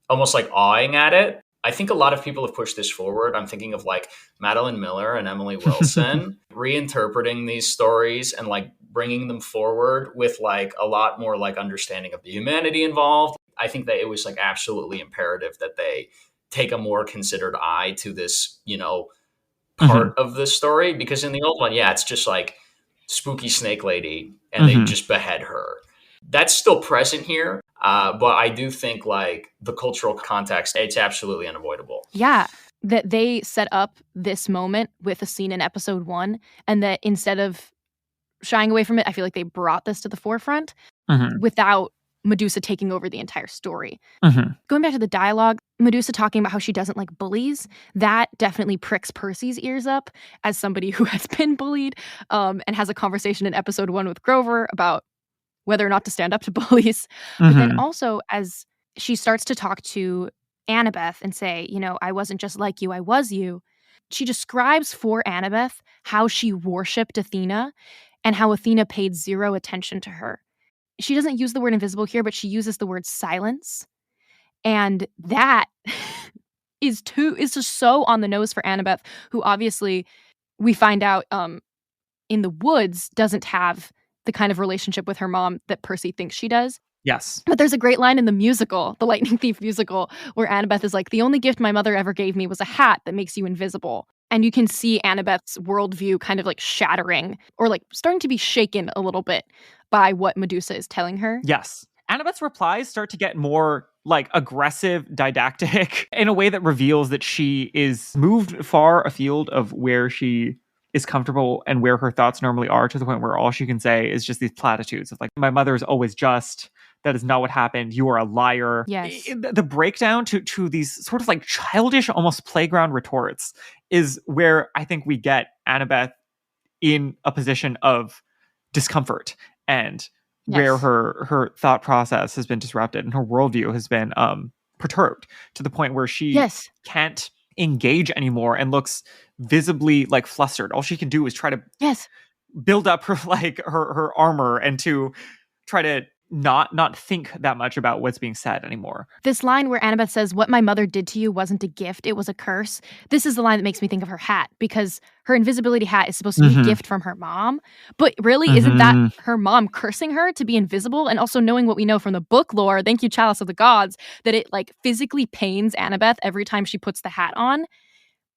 almost like awing at it. I think a lot of people have pushed this forward. I'm thinking of like Madeline Miller and Emily Wilson reinterpreting these stories and like bringing them forward with like a lot more like understanding of the humanity involved. I think that it was like absolutely imperative that they take a more considered eye to this, part of the story, because in the old one, yeah, it's just like spooky snake lady and they just behead her. That's still present here. But I do think like the cultural context, it's absolutely unavoidable. Yeah, that they set up this moment with a scene in episode 1, and that instead of shying away from it, I feel like they brought this to the forefront without Medusa taking over the entire story. Going back to the dialogue, Medusa talking about how she doesn't like bullies, that definitely pricks Percy's ears up as somebody who has been bullied, and has a conversation in episode 1 with Grover about whether or not to stand up to bullies. But then also as she starts to talk to Annabeth and say, I wasn't just like you, I was you. She describes for Annabeth how she worshipped Athena and how Athena paid zero attention to her. She doesn't use the word invisible here, but she uses the word silence. And that is just so on the nose for Annabeth, who obviously we find out in the woods doesn't have the kind of relationship with her mom that Percy thinks she does. Yes. But there's a great line in the musical, the Lightning Thief musical, where Annabeth is like, the only gift my mother ever gave me was a hat that makes you invisible. And you can see Annabeth's worldview kind of like shattering or like starting to be shaken a little bit by what Medusa is telling her. Yes. Annabeth's replies start to get more like aggressive, didactic in a way that reveals that she is moved far afield of where she is comfortable and where her thoughts normally are, to the point where all she can say is just these platitudes of like, my mother is always just. That is not what happened. You are a liar. Yes. The breakdown to these sort of like childish, almost playground retorts is where I think we get Annabeth in a position of discomfort and where her thought process has been disrupted and her worldview has been perturbed to the point where she can't engage anymore and looks visibly like flustered. All she can do is try to build up her like her armor and to try to not think that much about what's being said anymore. This line where Annabeth says, what my mother did to you wasn't a gift, it was a curse. This is the line that makes me think of her hat, because her invisibility hat is supposed to be a gift from her mom. But really, isn't that her mom cursing her to be invisible? And also knowing what we know from the book lore, thank you, Chalice of the Gods, that it like physically pains Annabeth every time she puts the hat on.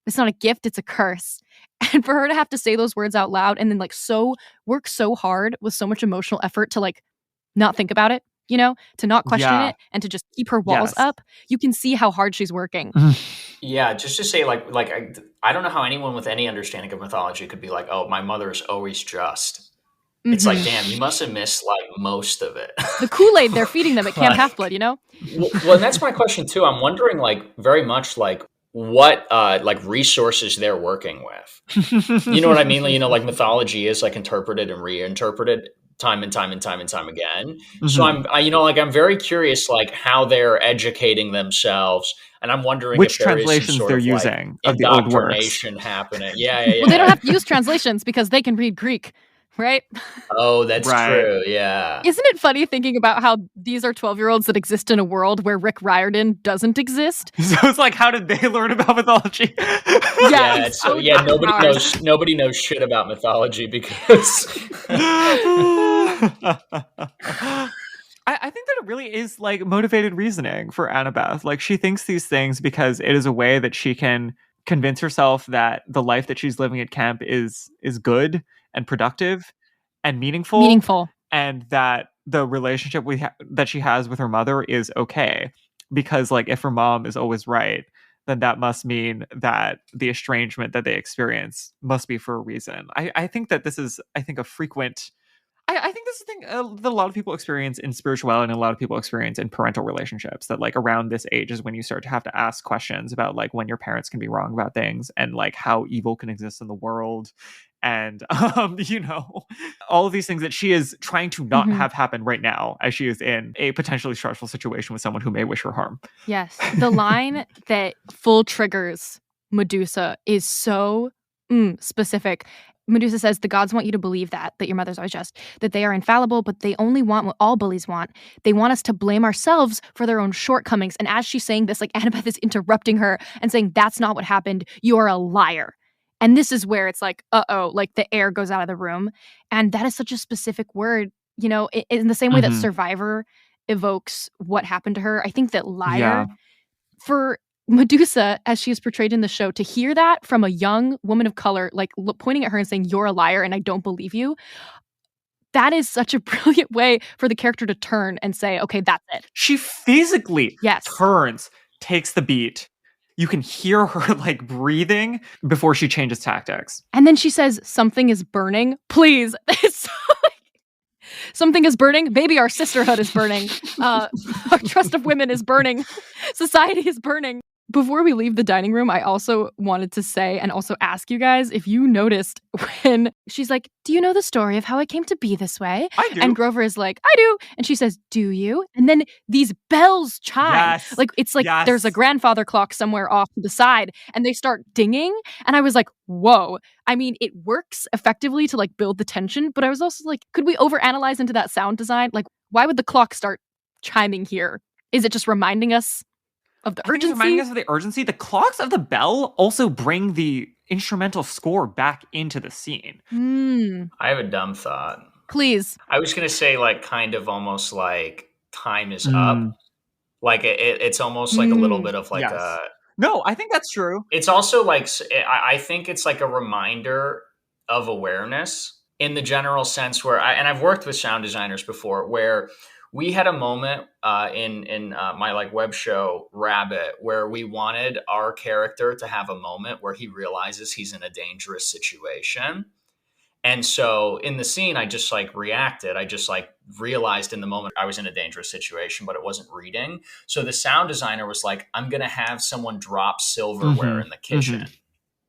It's not a gift, it's a curse. And for her to have to say those words out loud and then like work so hard with so much emotional effort to like not think about it, to not question it and to just keep her walls up, you can see how hard she's working. Yeah, just to say like I don't know how anyone with any understanding of mythology could be like, oh, my mother is always just. It's like, damn, you must have missed like most of it. The Kool-Aid they're feeding them at Camp Half-Blood, you know? Well, and that's my question too. I'm wondering, like, very much like what like resources they're working with. You know what I mean? Like, like mythology is like interpreted and reinterpreted time and time and time and time again. So I'm very curious, like how they're educating themselves, and I'm wondering which if there is translations some sort they're of, using like, of the old works indoctrination happening. Yeah. Well, they don't have to use translations because they can read Greek, right? Oh, that's Right. true. Yeah. Isn't it funny thinking about how these are 12-year-olds that exist in a world where Rick Riordan doesn't exist? So it's like, how did they learn about mythology? Yeah, Nobody knows shit about mythology because I think that it really is like motivated reasoning for Annabeth. Like, she thinks these things because it is a way that she can convince herself that the life that she's living at camp is good and productive and meaningful, and that the relationship that she has with her mother is okay. Because, like, if her mom is always right, then that must mean that the estrangement that they experience must be for a reason. I think that this is, a frequent... I think this is a thing that a lot of people experience in spirituality and a lot of people experience in parental relationships, that like around this age is when you start to have to ask questions about like when your parents can be wrong about things and like how evil can exist in the world. And, all of these things that she is trying to not have happen right now as she is in a potentially stressful situation with someone who may wish her harm. Yes. The line that full triggers Medusa is so specific. Medusa says, the gods want you to believe that your mother's always just, that they are infallible, but they only want what all bullies want. They want us to blame ourselves for their own shortcomings. And as she's saying this, like, Annabeth is interrupting her and saying, that's not what happened. You are a liar. And this is where it's like, like the air goes out of the room. And that is such a specific word, in the same way that survivor evokes what happened to her. I think that liar, for Medusa, as she is portrayed in the show, to hear that from a young woman of color, like pointing at her and saying, you're a liar and I don't believe you, that is such a brilliant way for the character to turn and say, okay, that's it. She physically turns, takes the beat. You can hear her like breathing before she changes tactics. And then she says, something is burning. Please. Something is burning. Maybe our sisterhood is burning. Our trust of women is burning. Society is burning. Before we leave the dining room, I also wanted to say and also ask you guys if you noticed when she's like, do you know the story of how I came to be this way? I do. And Grover is like, I do. And she says, do you? And then these bells chime. Yes. Like, it's like there's a grandfather clock somewhere off to the side and they start dinging. And I was like, whoa. I mean, it works effectively to like build the tension, but I was also like, could we overanalyze into that sound design? Like, why would the clock start chiming here? Is it just reminding us of the urgency? Reminding us of the urgency. The clocks of the bell also bring the instrumental score back into the scene. I have a dumb thought. Please. I was going to say, like, kind of almost like time is up. Like it's almost like a little bit of like a... No, I think that's true. It's also like, I think it's like a reminder of awareness in the general sense where, and I've worked with sound designers before, where we had a moment in my like web show Rabbit where we wanted our character to have a moment where he realizes he's in a dangerous situation. And so in the scene, I just like reacted. I just like realized in the moment I was in a dangerous situation, but it wasn't reading. So the sound designer was like, I'm going to have someone drop silverware in the kitchen.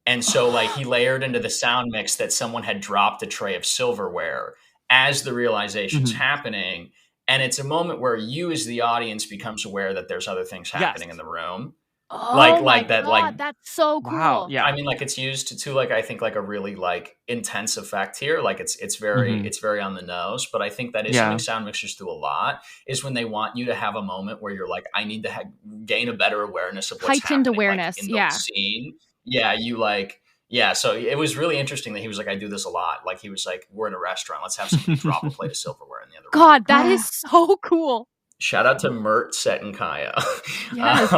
And so like he layered into the sound mix that someone had dropped a tray of silverware as the realization's happening. And it's a moment where you as the audience becomes aware that there's other things happening in the room. Oh like that, God, like that's so cool. Wow, yeah. I mean, like it's used to like, I think like a really like intense effect here. Like it's very on the nose, but I think that is something sound mixers do a lot, is when they want you to have a moment where you're like, I need to gain a better awareness of what's heightened happening, awareness. like, in the scene. Yeah. You like, yeah. So it was really interesting that he was like, I do this a lot. Like he was like, we're in a restaurant. Let's have somebody drop a plate of silverware in the other room. God, that is so cool. Shout out to Mert, Set, and Kaya. Yes.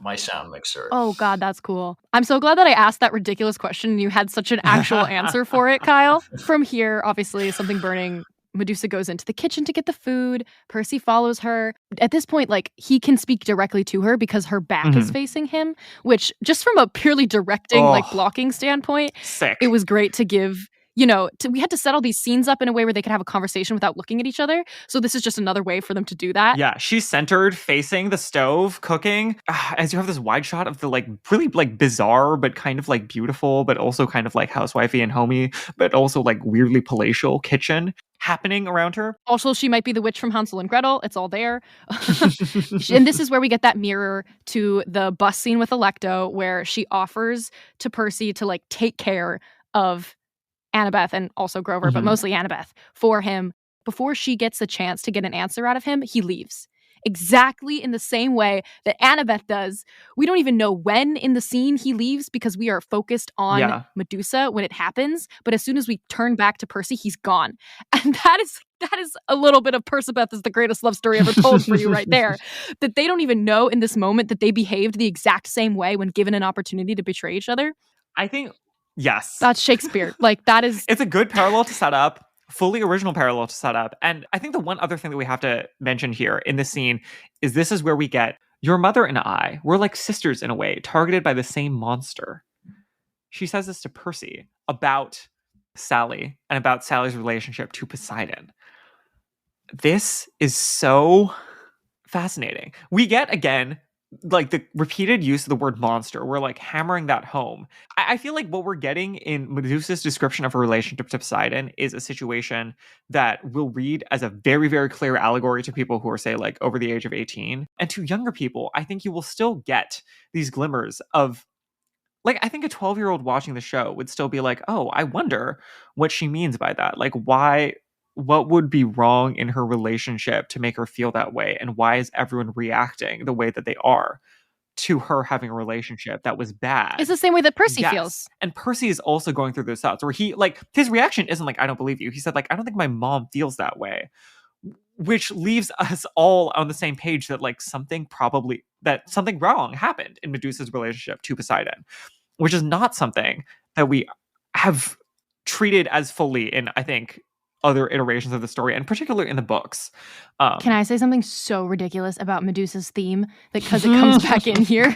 My sound mixer. Oh God, that's cool. I'm so glad that I asked that ridiculous question and you had such an actual answer for it, Kyle. From here, obviously, something burning. Medusa goes into the kitchen to get the food. Percy follows her. At this point, like, he can speak directly to her because her back is facing him, which just from a purely directing, like blocking standpoint, sick. it was great to give we had to set all these scenes up in a way where they could have a conversation without looking at each other. So this is just another way for them to do that. Yeah, she's centered, facing the stove, cooking. As you have this wide shot of the like really like bizarre, but kind of like beautiful, but also kind of like housewifey and homey, but also like weirdly palatial kitchen happening around her. Also, she might be the witch from Hansel and Gretel. It's all there. And this is where we get that mirror to the bus scene with Alecto, where she offers to Percy to like take care of Annabeth and also Grover, but mostly Annabeth, for him. Before she gets a chance to get an answer out of him, he leaves. Exactly in the same way that Annabeth does. We don't even know when in the scene he leaves because we are focused on Medusa when it happens. But as soon as we turn back to Percy, he's gone. And that is a little bit of Percabeth is the greatest love story ever told for you right there. That they don't even know in this moment that they behaved the exact same way when given an opportunity to betray each other. I think, yes. That's Shakespeare. Like, that is... It's a good parallel to set up. Fully original parallel to set up. And I think the one other thing that we have to mention here in this scene is this is where we get your mother and I, we're like sisters in a way, targeted by the same monster. She says this to Percy about Sally and about Sally's relationship to Poseidon. This is so fascinating. We get, again, like the repeated use of the word monster. We're like hammering that home. I feel like what we're getting in Medusa's description of her relationship to Poseidon is a situation that will read as a very, very clear allegory to people who are, say, like over the age of 18. And to younger people, I think you will still get these glimmers of, like, I think a 12-year-old watching the show would still be like, oh, I wonder what she means by that. Like, what would be wrong in her relationship to make her feel that way? And why is everyone reacting the way that they are to her having a relationship that was bad? It's the same way that Percy feels. And Percy is also going through those thoughts where he, like, his reaction isn't like, I don't believe you. He said, like, I don't think my mom feels that way. Which leaves us all on the same page that, like, something wrong happened in Medusa's relationship to Poseidon, which is not something that we have treated as fully in, I think, other iterations of the story, and particularly in the books. Can I say something so ridiculous about Medusa's theme? Because it comes back in here.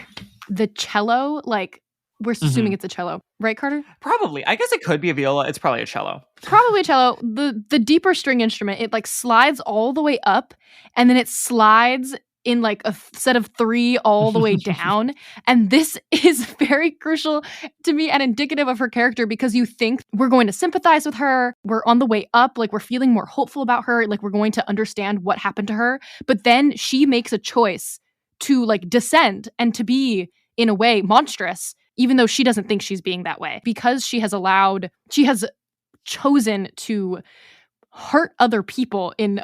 The cello, like, we're assuming it's a cello. Right, Carter? Probably. I guess it could be a viola. It's probably a cello. Probably a cello. The deeper string instrument, it, like, slides all the way up, and then it slides in like a set of 3 all the way down. And this is very crucial to me and indicative of her character, because you think we're going to sympathize with her. We're on the way up. Like, we're feeling more hopeful about her. Like, we're going to understand what happened to her. But then she makes a choice to, like, descend and to be, in a way, monstrous, even though she doesn't think she's being that way, because she has chosen to hurt other people in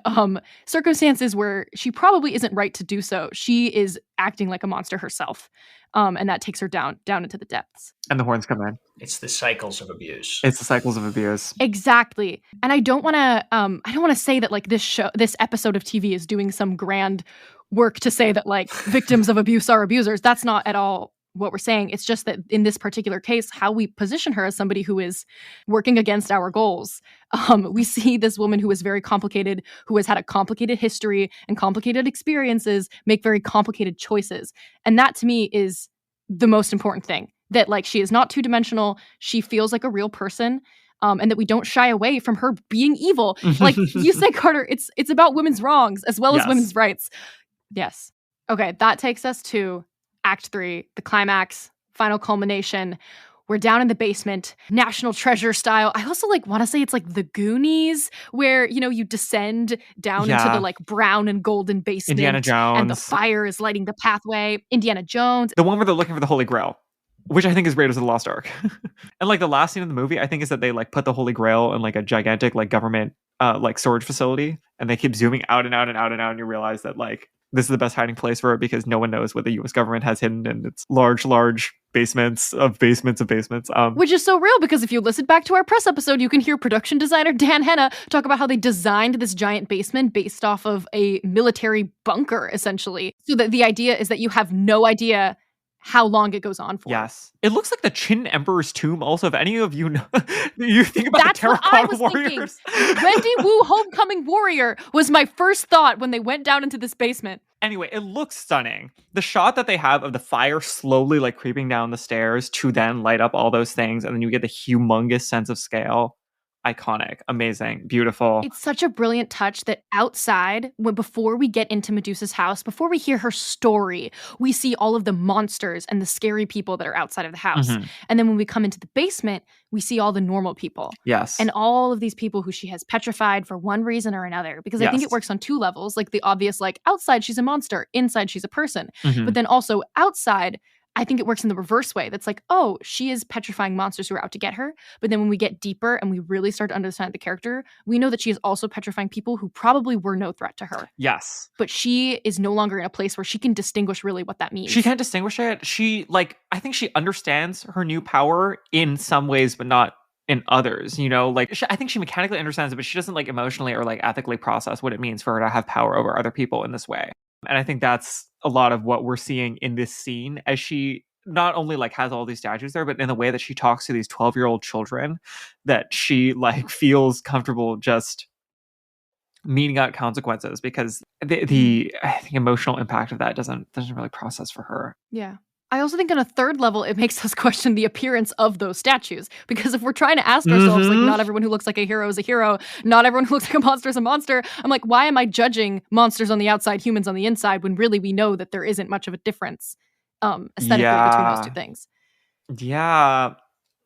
circumstances where she probably isn't right to do so. She is acting like a monster herself, and that takes her down into the depths. And the horns come in. It's the cycles of abuse. It's the cycles of abuse. Exactly. And I don't want to say that, like, this episode of TV is doing some grand work to say that, like, victims of abuse are abusers. That's not at all what we're saying. It's just that in this particular case, how we position her as somebody who is working against our goals. We see this woman who is very complicated, who has had a complicated history and complicated experiences, make very complicated choices. And that, to me, is the most important thing. That, like, she is not two-dimensional. She feels like a real person. And that we don't shy away from her being evil. Like you said, Carter, it's about women's wrongs as well as women's rights. Yes. Okay, that takes us to Act 3, the climax, final culmination. We're down in the basement, National Treasure style. I also, like, want to say it's like the Goonies, where, you know, you descend down into the, like, brown and golden basement. Indiana Jones. And the fire is lighting the pathway. Indiana Jones. The one where they're looking for the Holy Grail, which I think is Raiders of the Lost Ark. And, like, the last scene of the movie, I think, is that they, like, put the Holy Grail in, like, a gigantic, like, government, like, storage facility. And they keep zooming out and out and out and out. And you realize that, like, this is the best hiding place for it, because no one knows what the U.S. government has hidden in its large basements of basements of basements. Which is so real, because if you listen back to our press episode, you can hear production designer Dan Henna talk about how they designed this giant basement based off of a military bunker, essentially. So that the idea is that you have no idea how long it goes on for. Yes. It looks like the Qin Emperor's tomb. Also, if any of you know, you think about the Terracotta Warriors. Wendy Wu Homecoming Warrior was my first thought when they went down into this basement. Anyway, it looks stunning. The shot that they have of the fire slowly, like, creeping down the stairs to then light up all those things, and then you get the humongous sense of scale. iconic, amazing, beautiful. It's such a brilliant touch that outside, before we get into Medusa's house, before we hear her story, we see all of the monsters and the scary people that are outside of the house. Mhm. And then when we come into the basement, we see all the normal people. Yes. And all of these people who she has petrified for one reason or another. Because I think it Yes. works on two levels. Like the obvious, like outside she's a monster, inside she's a person. Mhm. But then also outside, I think it works in the reverse way. That's like, oh, she is petrifying monsters who are out to get her. But then when we get deeper and we really start to understand the character, we know that she is also petrifying people who probably were no threat to her. Yes. But she is no longer in a place where she can distinguish really what that means. She can't distinguish it. She, like, I think she understands her new power in some ways, but not in others, you know? Like, I think she mechanically understands it, but she doesn't, like, emotionally or, like, ethically process what it means for her to have power over other people in this way. And I think that's a lot of what we're seeing in this scene, as she not only like has all these statues there, but in the way that she talks to these 12-year-old children, that she like feels comfortable just meting out consequences, because the I think emotional impact of that doesn't really process for her. Yeah. I also think on a third level, it makes us question the appearance of those statues. Because if we're trying to ask ourselves, like, not everyone who looks like a hero is a hero, not everyone who looks like a monster is a monster, I'm like, why am I judging monsters on the outside, humans on the inside, when really we know that there isn't much of a difference aesthetically between those two things? Yeah.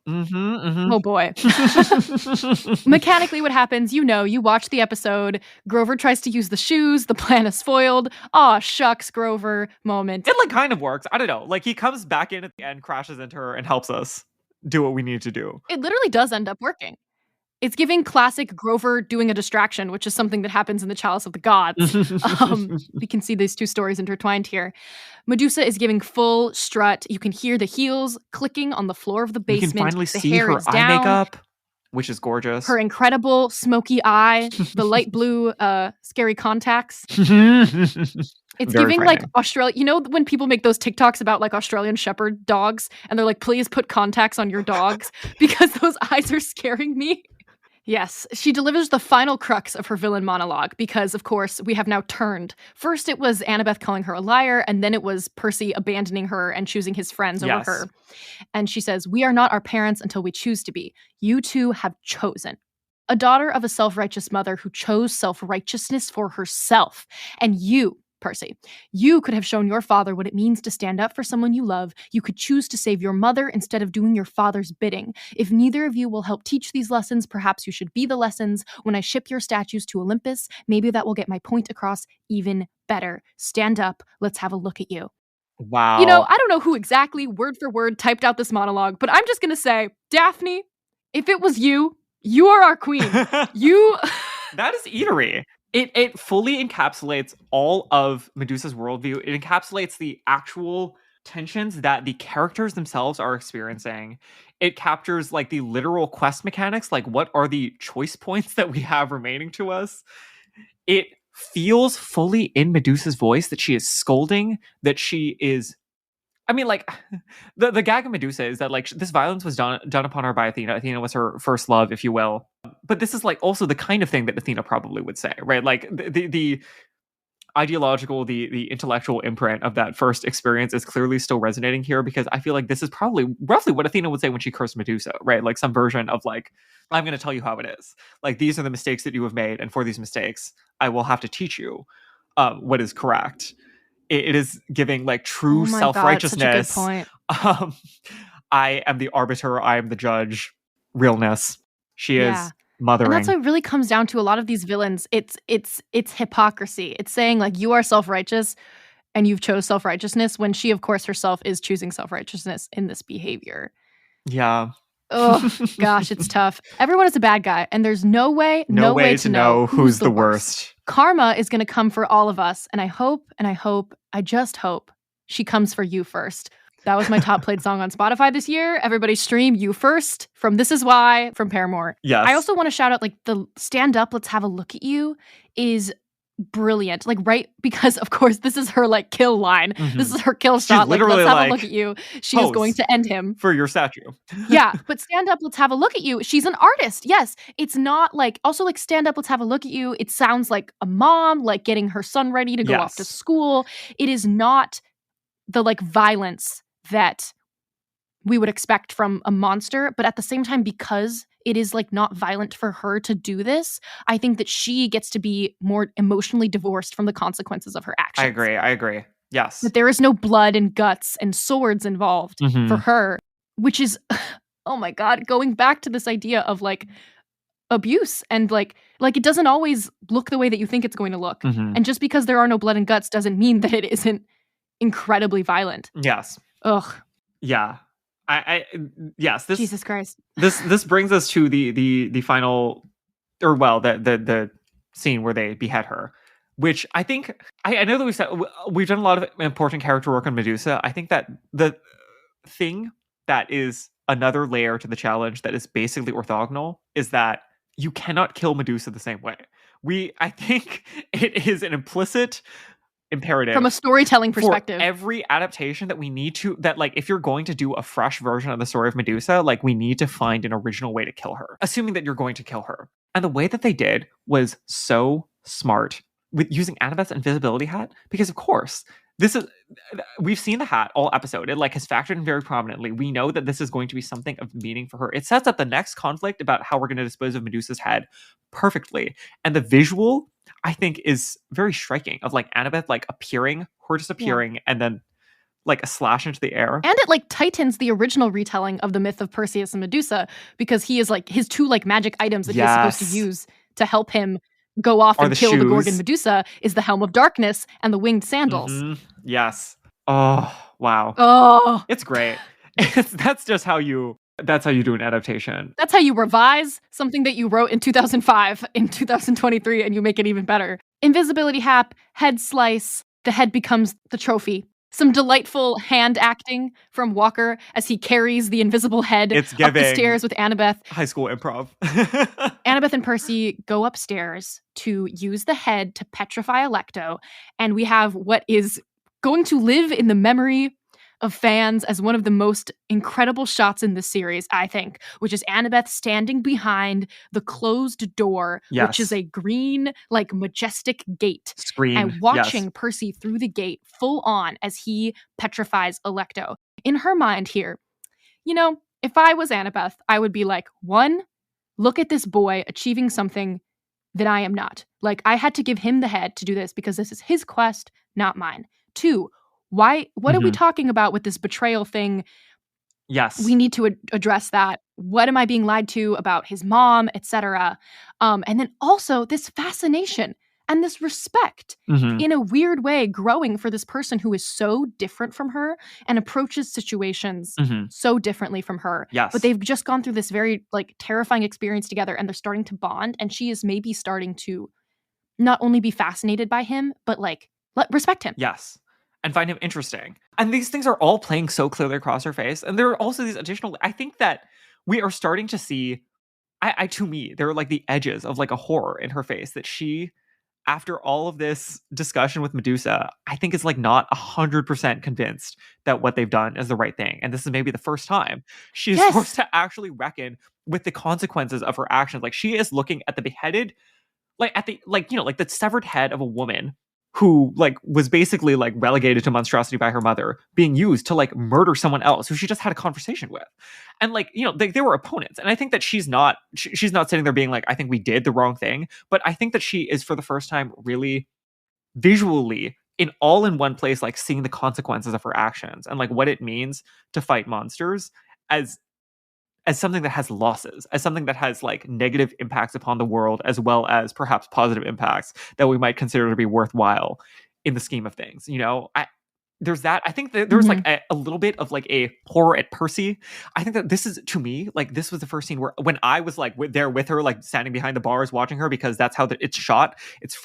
Oh boy. Mechanically, what happens, you know, you watch the episode, Grover tries to use the shoes, the plan is foiled. Aw, shucks, Grover moment. It like kind of works. I don't know. Like he comes back in at the end, crashes into her, and helps us do what we need to do. It literally does end up working. It's giving classic Grover doing a distraction, which is something that happens in the Chalice of the Gods. We can see these two stories intertwined here. Medusa is giving full strut. You can hear the heels clicking on the floor of the basement. You can finally the see hair her is eye down. makeup, which is gorgeous. Her incredible smoky eye, the light blue scary contacts. It's Very giving frightening. like Australia. You know when people make those TikToks about like Australian Shepherd dogs, and they're like, "Please put contacts on your dogs because those eyes are scaring me." Yes, she delivers the final crux of her villain monologue because, of course, we have now turned. First, it was Annabeth calling her a liar, and then it was Percy abandoning her and choosing his friends over her. And she says, "We are not our parents until we choose to be. You two have chosen." A daughter of a self-righteous mother who chose self-righteousness for herself. And you, Percy, you could have shown your father what it means to stand up for someone you love. You could choose to save your mother instead of doing your father's bidding. If neither of you will help teach these lessons, perhaps you should be the lessons. When I ship your statues to Olympus, maybe that will get my point across even better. Stand up. Let's have a look at you. Wow. You know, I don't know who exactly word for word typed out this monologue, but I'm just going to say, Daphne, if it was you, you are our queen. You... That is eatery. It fully encapsulates all of Medusa's worldview. It encapsulates the actual tensions that the characters themselves are experiencing. It captures like the literal quest mechanics, like what are the choice points that we have remaining to us. It feels fully in Medusa's voice that she is scolding, that she is... I mean, like, the gag of Medusa is that, like, this violence was done upon her by Athena. Athena was her first love, if you will. But this is, like, also the kind of thing that Athena probably would say, right? Like, the ideological, the intellectual imprint of that first experience is clearly still resonating here, because I feel like this is probably roughly what Athena would say when she cursed Medusa, right? Like, some version of, like, I'm going to tell you how it is. Like, these are the mistakes that you have made, and for these mistakes, I will have to teach you what is correct. It is giving like true self-righteousness. Such a good point. I am the arbiter. I am the judge. Realness. She is mothering. And that's what it really comes down to a lot of these villains. It's hypocrisy. It's saying like you are self-righteous and you've chose self-righteousness when she, of course, herself is choosing self-righteousness in this behavior. Yeah. Oh, gosh, it's tough. Everyone is a bad guy, and there's no way to know who's the worst. Karma is going to come for all of us, and I just hope she comes for you first. That was my top played song on Spotify this year. Everybody stream You First from This Is Why from Paramore. Yes. I also want to shout out like the stand up, let's have a look at you is brilliant. Like, right, because of course this is her like kill line. Mm-hmm. This is her kill shot. Like, let's have a look at you. She is going to end him for your statue. Yeah, but stand up, let's have a look at you. She's an artist. Yes, it's not like also like stand up, let's have a look at you. It sounds like a mom like getting her son ready to go off to school. It is not the like violence that we would expect from a monster, but at the same time, because it is like not violent for her to do this. I think that she gets to be more emotionally divorced from the consequences of her actions. I agree. Yes. That there is no blood and guts and swords involved for her, which is, oh my God, going back to this idea of like abuse and like it doesn't always look the way that you think it's going to look. And just because there are no blood and guts doesn't mean that it isn't incredibly violent. Yes. Ugh. Yeah. Yes. Jesus Christ. This brings us to the final, or well, the scene where they behead her, which I think I know that we've done a lot of important character work on Medusa. I think that the thing that is another layer to the challenge that is basically orthogonal is that you cannot kill Medusa the same way. I think it is an implicit imperative from a storytelling perspective for every adaptation that we need to, that like if you're going to do a fresh version of the story of Medusa, like we need to find an original way to kill her, assuming that you're going to kill her. And the way that they did was so smart with using Annabeth's invisibility hat, because of course we've seen the hat all episode. It like has factored in very prominently. We know that this is going to be something of meaning for her. It sets up the next conflict about how we're going to dispose of Medusa's head perfectly. And the visual, I think, is very striking of like Annabeth like appearing, her disappearing, and then like a slash into the air. And it like tightens the original retelling of the myth of Perseus and Medusa, because he is like his two like magic items that he's supposed to use to help him go off and kill the Gorgon Medusa is the Helm of Darkness and the winged sandals. Yes. Oh, wow. Oh, it's great. That's how you do an adaptation. That's how you revise something that you wrote in 2005 in 2023 and you make it even better. Invisibility hap, head slice, the head becomes the trophy. Some delightful hand acting from Walker as he carries the invisible head up the stairs with Annabeth. High school improv. Annabeth and Percy go upstairs to use the head to petrify Alecto, and we have what is going to live in the memory of fans as one of the most incredible shots in this series, I think, which is Annabeth standing behind the closed door, which is a green, like, majestic gate. Screen. And watching Percy through the gate full on as he petrifies Alecto. In her mind here, you know, if I was Annabeth, I would be like, one, look at this boy achieving something that I am not. Like, I had to give him the head to do this because this is his quest, not mine. Two, what are we talking about with this betrayal thing? Yes. We need to address that. What am I being lied to about his mom, etc.? And then also this fascination and this respect in a weird way growing for this person who is so different from her and approaches situations so differently from her. Yes. But they've just gone through this very like terrifying experience together and they're starting to bond, and she is maybe starting to not only be fascinated by him, but like respect him. Yes. And find him interesting. And these things are all playing so clearly across her face. And there are also these additional, I think that we are starting to see, to me, there are like the edges of like a horror in her face that she, after all of this discussion with Medusa, I think is like not 100% convinced that what they've done is the right thing. And this is maybe the first time she's forced to actually reckon with the consequences of her actions. Like she is looking at the beheaded, like at the, like, you know, like the severed head of a woman who like was basically like relegated to monstrosity by her mother, being used to like murder someone else who she just had a conversation with. And like, you know, they were opponents. And I think that she's not sitting there being like, I think we did the wrong thing. But I think that she is for the first time really visually in one place, like seeing the consequences of her actions and like what it means to fight monsters as something that has losses, as something that has like negative impacts upon the world, as well as perhaps positive impacts that we might consider to be worthwhile in the scheme of things. You know, there's that. I think that there's like a little bit of like a horror at Percy. I think that this is, to me, like this was the first scene where when I was like there with her, like standing behind the bars watching her, because that's how it's shot. It's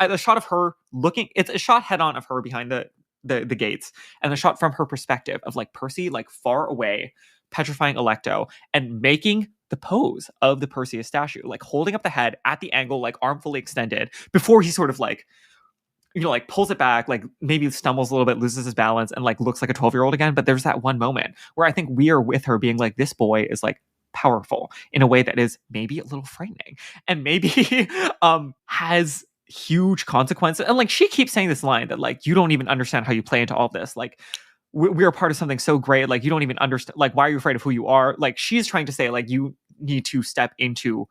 a shot of her looking, it's a shot head on of her behind the gates, and a shot from her perspective of like Percy like far away petrifying Alecto and making the pose of the Perseus statue, like holding up the head at the angle, like arm fully extended, before he sort of like, you know, like pulls it back, like maybe stumbles a little bit, loses his balance, and like looks like a 12-year-old again. But there's that one moment where I think we are with her being like, this boy is like powerful in a way that is maybe a little frightening and maybe has huge consequences. And like she keeps saying this line that like, you don't even understand how you play into all this. Like, we are part of something so great. Like, you don't even understand. Like, why are you afraid of who you are? Like, she's trying to say, like, you need to step into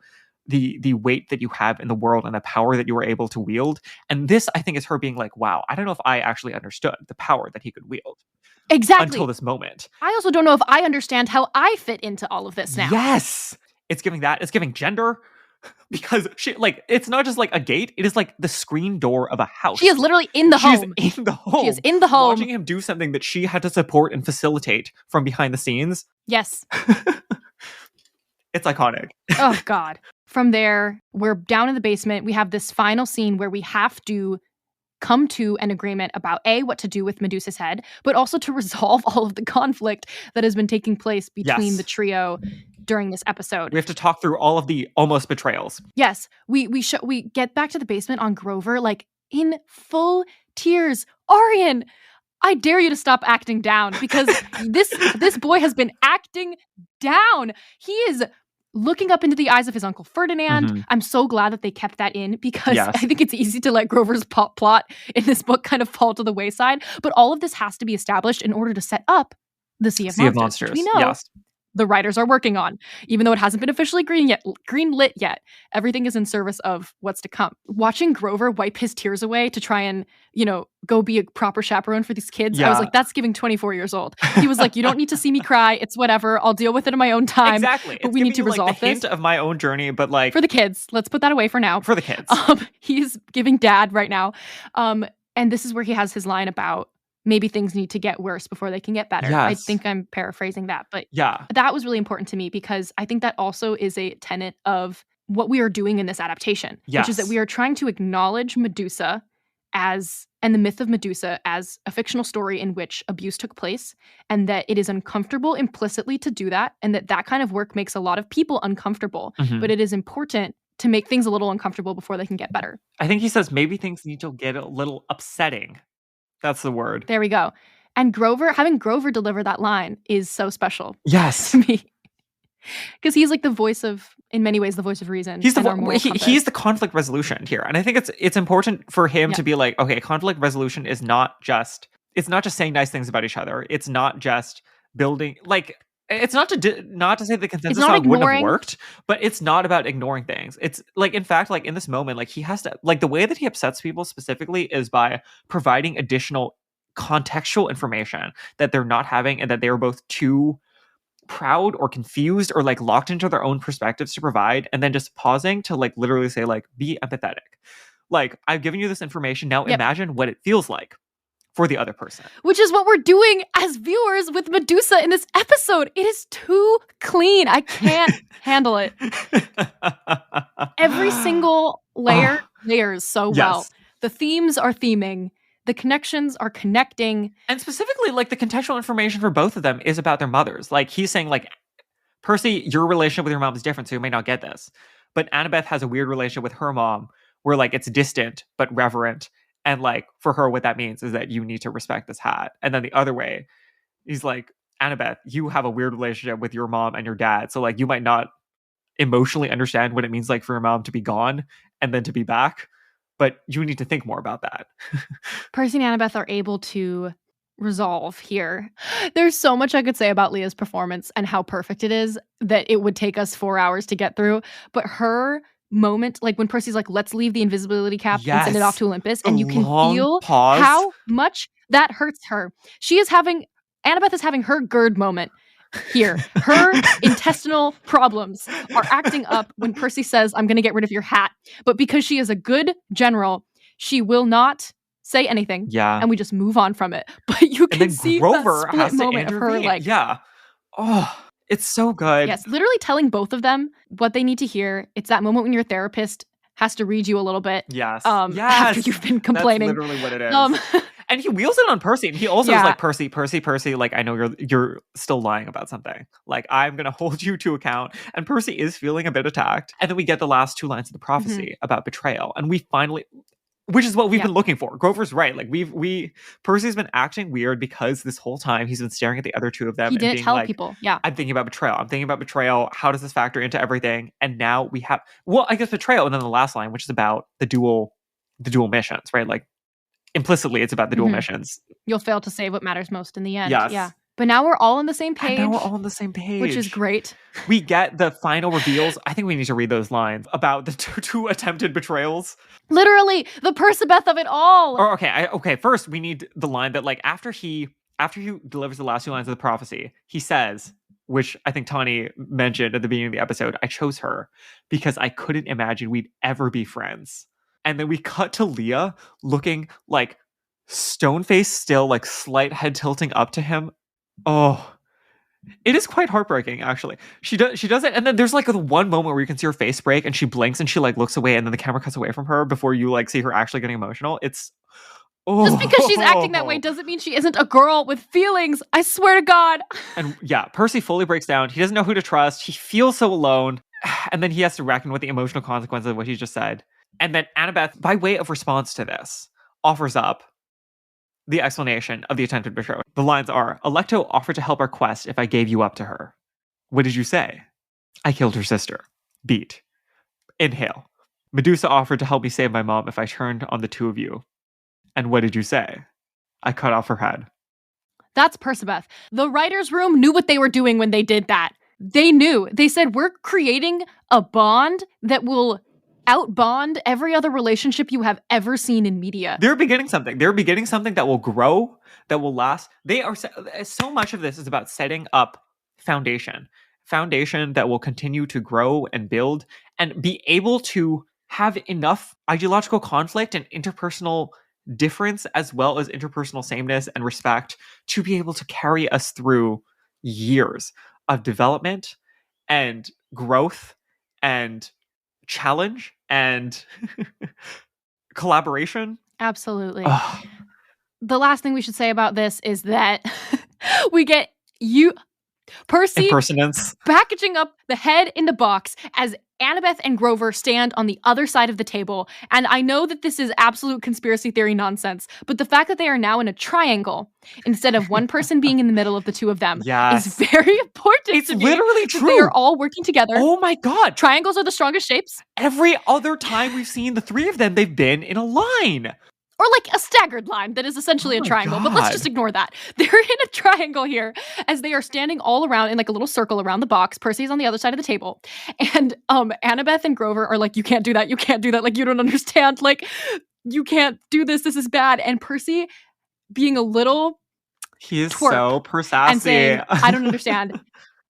the weight that you have in the world and the power that you were able to wield. And this, I think, is her being like, wow, I don't know if I actually understood the power that he could wield. Exactly. Until this moment. I also don't know if I understand how I fit into all of this now. Yes. It's giving that. It's giving gender. Because it's not just like a gate, it is like the screen door of a house. She is literally in the home. She's in the home. She is in the home. Watching him do something that she had to support and facilitate from behind the scenes. Yes. It's iconic. Oh, God. From there, we're down in the basement. We have this final scene where we have to come to an agreement about what to do with Medusa's head, but also to resolve all of the conflict that has been taking place between the trio during this episode. We have to talk through all of the almost betrayals. Yes, we get back to the basement on Grover, like in full tears. Arian, I dare you to stop acting down, because this boy has been acting down. He is looking up into the eyes of his Uncle Ferdinand. Mm-hmm. I'm so glad that they kept that in, because I think it's easy to let Grover's plot in this book kind of fall to the wayside. But all of this has to be established in order to set up the Sea of Monsters. Which we know the writers are working on, even though it hasn't been officially greenlit yet. Everything is in service of what's to come. Watching Grover wipe his tears away to try and, go be a proper chaperone for these kids, I was like, that's giving 24 years old. He was like, you don't need to see me cry. It's whatever. I'll deal with it in my own time. Exactly. But we need to resolve the this. Hint of my own journey, but for the kids. Let's put that away for now. For the kids. He's giving dad right now. And this is where he has his line about maybe things need to get worse before they can get better. Yes. I think I'm paraphrasing that, but that was really important to me, because I think that also is a tenet of what we are doing in this adaptation, which is that we are trying to acknowledge Medusa and the myth of Medusa as a fictional story in which abuse took place, and that it is uncomfortable implicitly to do that, and that kind of work makes a lot of people uncomfortable, but it is important to make things a little uncomfortable before they can get better. I think he says maybe things need to get a little upsetting. That's the word. There we go. And having Grover deliver that line is so special. Yes. To me. Because he's like in many ways, the voice of reason. He's he's the conflict resolution here. And I think it's important for him to be like, okay, conflict resolution is not just saying nice things about each other. It's not just building, it's not to say the consensus song wouldn't have worked, but it's not about ignoring things. It's in fact, in this moment, he has to, the way that he upsets people specifically is by providing additional contextual information that they're not having, and that they are both too proud or confused or locked into their own perspectives to provide, and then just pausing to literally say be empathetic. I've given you this information, now imagine what it feels like for the other person. Which is what we're doing as viewers with Medusa in this episode. It is too clean. I can't handle it. Every single layer layers so well. The themes are theming. The connections are connecting. And specifically, the contextual information for both of them is about their mothers. He's saying, Percy, your relationship with your mom is different, so you may not get this. But Annabeth has a weird relationship with her mom where, it's distant but reverent. And for her, what that means is that you need to respect this hat. And then the other way, he's like, Annabeth, you have a weird relationship with your mom and your dad. So you might not emotionally understand what it means for your mom to be gone and then to be back. But you need to think more about that. Percy and Annabeth are able to resolve here. There's so much I could say about Leah's performance and how perfect it is that it would take us 4 hours to get through. But her moment, when Percy's let's leave the invisibility cap and send it off to Olympus, and you can feel how much that hurts her. Annabeth is having her GERD moment here. Her intestinal problems are acting up when Percy says, I'm going to get rid of your hat. But because she is a good general, she will not say anything. Yeah. And we just move on from it. But you can see Grover that split moment of her yeah. Oh, it's so good. Yes, literally telling both of them what they need to hear. It's that moment when your therapist has to read you a little bit. Yes. After you've been complaining. That's literally what it is. And he wheels it on Percy. And he also is Percy, I know you're still lying about something. I'm going to hold you to account. And Percy is feeling a bit attacked. And then we get the last 2 lines of the prophecy about betrayal. And we finally, which is what we've been looking for. Grover's right. Percy's been acting weird because this whole time he's been staring at the other two of them. He didn't tell people. Yeah. I'm thinking about betrayal. How does this factor into everything? And now we have, I guess betrayal. And then the last line, which is about the dual missions, right? Implicitly, it's about the dual missions. You'll fail to save what matters most in the end. Yes. Yeah. But now we're all on the same And page. now we're all on the same page. Which is great. We get the final reveals. I think we need to read those lines about the two attempted betrayals. Literally, the Persebeth of it all. Or okay, first we need the line that like after he delivers the last two lines of the prophecy, he says, which I think Thani mentioned at the beginning of the episode, I chose her because I couldn't imagine we'd ever be friends. And then we cut to Leah looking like stone-faced still, like slight head tilting up to him. Oh, it is quite heartbreaking, actually. She does it, and then there's like the one moment where you can see her face break, and she blinks, and she like looks away, and then the camera cuts away from her before you like see her actually getting emotional. It's just because she's acting that way doesn't mean she isn't a girl with feelings. I swear to God. And yeah, Percy fully breaks down. He doesn't know who to trust. He feels so alone, and then he has to reckon with the emotional consequences of what he just said. And then Annabeth, by way of response to this, offers up the explanation of the attempted betrayal. The lines are, Alecto offered to help our quest if I gave you up to her. What did you say? I killed her sister. Beat. Inhale. Medusa offered to help me save my mom if I turned on the two of you. And what did you say? I cut off her head. That's Persebeth. The writer's room knew what they were doing when they did that. They knew. They said, we're creating a bond that will outbond every other relationship you have ever seen in media. They're beginning something. They're beginning something that will grow, that will last. They are so much of this is about setting up foundation that will continue to grow and build and be able to have enough ideological conflict and interpersonal difference as well as interpersonal sameness and respect to be able to carry us through years of development and growth and challenge and collaboration. Absolutely. Ugh. The last thing we should say about this is that we get Percy Impersonance packaging up the head in the box as Annabeth and Grover stand on the other side of the table. And I know that this is absolute conspiracy theory nonsense, but the fact that they are now in a triangle instead of one person being in the middle of the two of them is very important. It's literally true. They are all working together. Oh my God. Triangles are the strongest shapes. Every other time we've seen the three of them, they've been in a line. Or like a staggered line that is essentially a triangle. But let's just ignore that. They're in a triangle here as they are standing all around in like a little circle around the box. Percy's on the other side of the table. And Annabeth and Grover are like, you can't do that. You can't do that. Like, you don't understand. Like, you can't do this. This is bad. And Percy being a little He is so Persassy. And saying, I don't understand.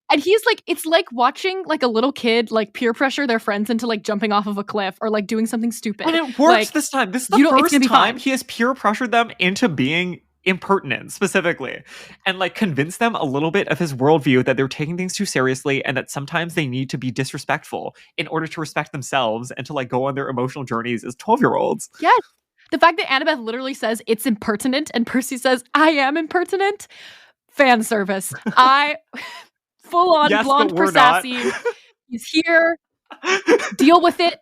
And he's like, it's like watching like a little kid like peer pressure their friends into like jumping off of a cliff or like doing something stupid. And it works like, this time. This is the first time he has peer pressured them into being impertinent specifically and like convince them a little bit of his worldview that they're taking things too seriously and that sometimes they need to be disrespectful in order to respect themselves and to like go on their emotional journeys as 12-year-olds. Yes. The fact that Annabeth literally says it's impertinent and Percy says, I am impertinent. Fan service. Full on blonde Persassy. He's here. Deal with it.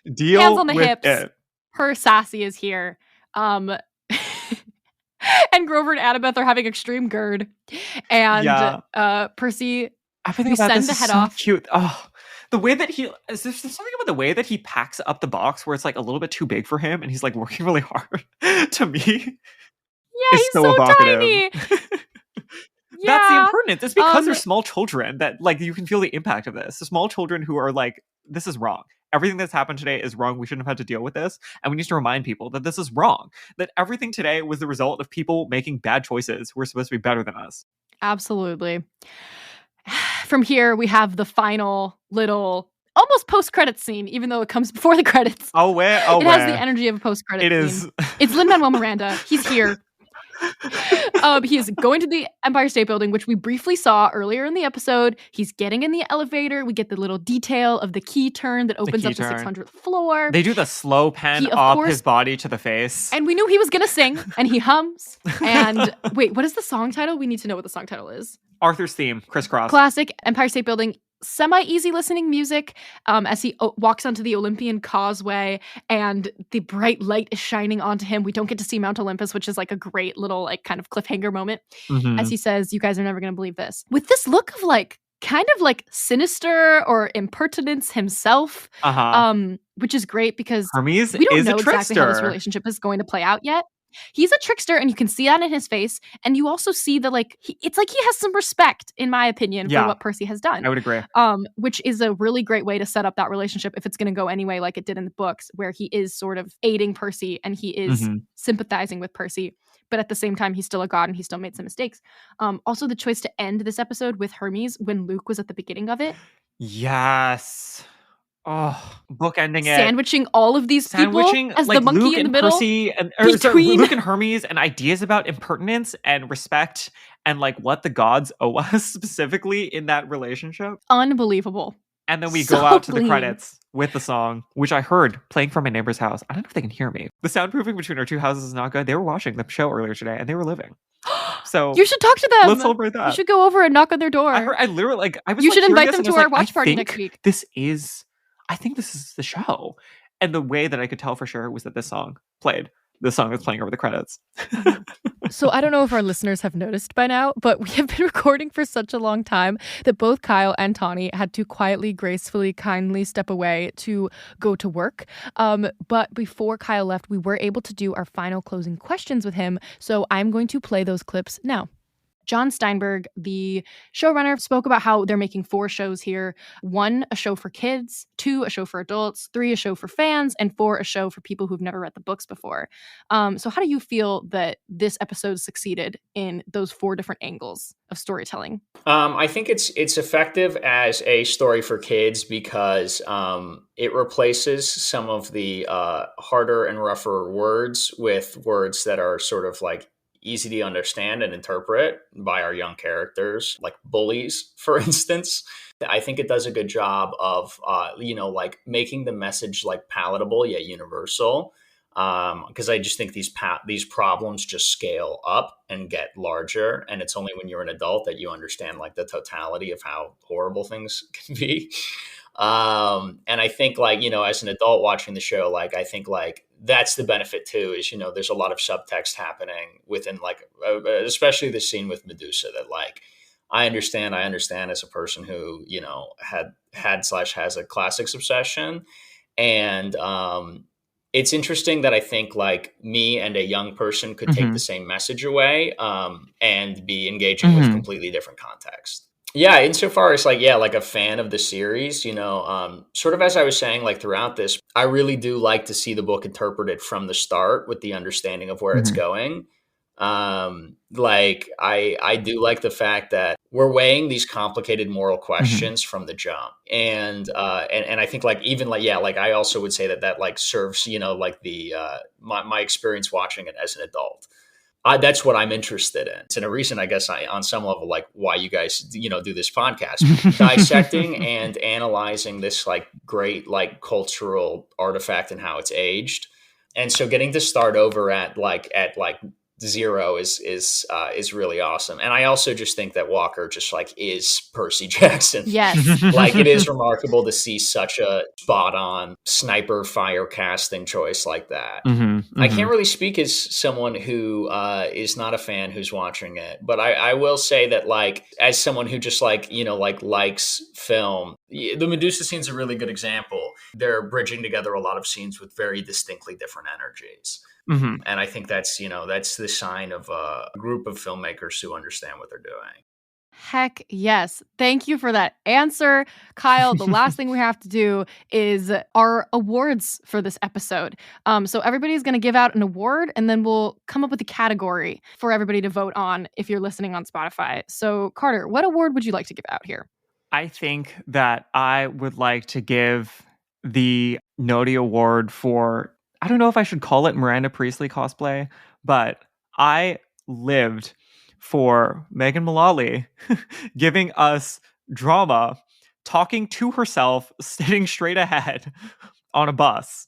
Hands on the hips. Persassy is here. And Grover and Annabeth are having extreme GERD. And Percy, everything about send this the head is so off. Cute. Oh, the way that there's something about the way that he packs up the box where it's like a little bit too big for him, and he's like working really hard. To me, yeah, he's so tiny. Yeah. That's the impertinence. It's because they're small children that like you can feel the impact of this. The small children who are like, this is wrong. Everything that's happened today is wrong. We shouldn't have had to deal with this. And we need to remind people that this is wrong. That everything today was the result of people making bad choices who are supposed to be better than us. Absolutely. From here, we have the final little almost post-credits scene, even though it comes before the credits. It has the energy of a post-credits scene. It's Lin-Manuel Miranda. He's here. He is going to the Empire State Building, which we briefly saw earlier in the episode. He's getting in the elevator. We get the little detail of the key turn that opens up the 600th floor. They do the slow pan up his body to the face. And we knew he was going to sing, and he hums. And wait, what is the song title? We need to know what the song title is. Arthur's Theme, Crisscross. Classic Empire State Building. Semi-easy listening music as he walks onto the Olympian causeway and the bright light is shining onto him. We don't get to see Mount Olympus, which is like a great little like kind of cliffhanger moment as he says, you guys are never going to believe this. With this look of like kind of like sinister or impertinence himself, which is great because Hermes we don't is know a exactly how this trickster. relationship is going to play out yet. He's a trickster, and you can see that in his face. And you also see that, like, it's like he has some respect, in my opinion, for what Percy has done. I would agree. Which is a really great way to set up that relationship if it's going to go anyway, like it did in the books, where he is sort of aiding Percy and he is sympathizing with Percy. But at the same time, he's still a god and he still made some mistakes. Also, the choice to end this episode with Hermes when Luke was at the beginning of it. Yes. Oh, bookending it. Sandwiching all of these people as like the monkey Luke in the and middle. Percy and Luke and Hermes, and ideas about impertinence and respect and like what the gods owe us specifically in that relationship. Unbelievable. And then we go out to the credits with the song, which I heard playing from my neighbor's house. I don't know if they can hear me. The soundproofing between our two houses is not good. They were watching the show earlier today and they were living. So you should talk to them. Let's celebrate that. You should go over and knock on their door. I literally was. You should invite them to our watch party next week. I think this is the show. And the way that I could tell for sure was that this song played. This song is playing over the credits. So I don't know if our listeners have noticed by now, but we have been recording for such a long time that both Kyle and Thani had to quietly, gracefully, kindly step away to go to work. But before Kyle left, we were able to do our final closing questions with him. So I'm going to play those clips now. John Steinberg, the showrunner, spoke about how they're making 4 shows here. 1, a show for kids, 2, a show for adults, 3, a show for fans, and 4, a show for people who've never read the books before. So how do you feel that this episode succeeded in those 4 different angles of storytelling? I think it's effective as a story for kids because it replaces some of the harder and rougher words with words that are sort of like easy to understand and interpret by our young characters, like bullies, for instance. I think it does a good job of, like making the message like palatable yet universal. Because I just think these problems just scale up and get larger, and it's only when you're an adult that you understand like the totality of how horrible things can be. And I think like, as an adult watching the show, like I think like that's the benefit too, is, there's a lot of subtext happening within like, especially the scene with Medusa that like, I understand as a person who, had/has a classics obsession. And, it's interesting that I think like me and a young person could take the same message away, and be engaging with completely different context. Yeah, insofar as like a fan of the series, sort of as I was saying, like throughout this, I really do like to see the book interpreted from the start with the understanding of where it's going. Like I do like the fact that we're weighing these complicated moral questions from the jump. And I think like, even like, like I also would say that like serves, like the, my experience watching it as an adult. That's what I'm interested in. It's a reason, I guess, on some level, like why you guys, do this podcast, dissecting and analyzing this like great, like cultural artifact and how it's aged. And so getting to start over at 0 is really awesome. And I also just think that Walker just like is Percy Jackson. Yes. Like it is remarkable to see such a spot on sniper fire casting choice like that. I can't really speak as someone who is not a fan who's watching it, but I will say that like as someone who just like, likes film, the Medusa scene's a really good example. They're bridging together a lot of scenes with very distinctly different energies. And I think that's the sign of a group of filmmakers who understand what they're doing. Heck yes. Thank you for that answer, Kyle. The last thing we have to do is our awards for this episode. So everybody's going to give out an award, and then we'll come up with a category for everybody to vote on if you're listening on Spotify. So Carter, what award would you like to give out here? I think that I would like to give the Noti Award for, I don't know if I should call it Miranda Priestley cosplay, but I lived for Megan Mullally giving us drama, talking to herself, sitting straight ahead on a bus,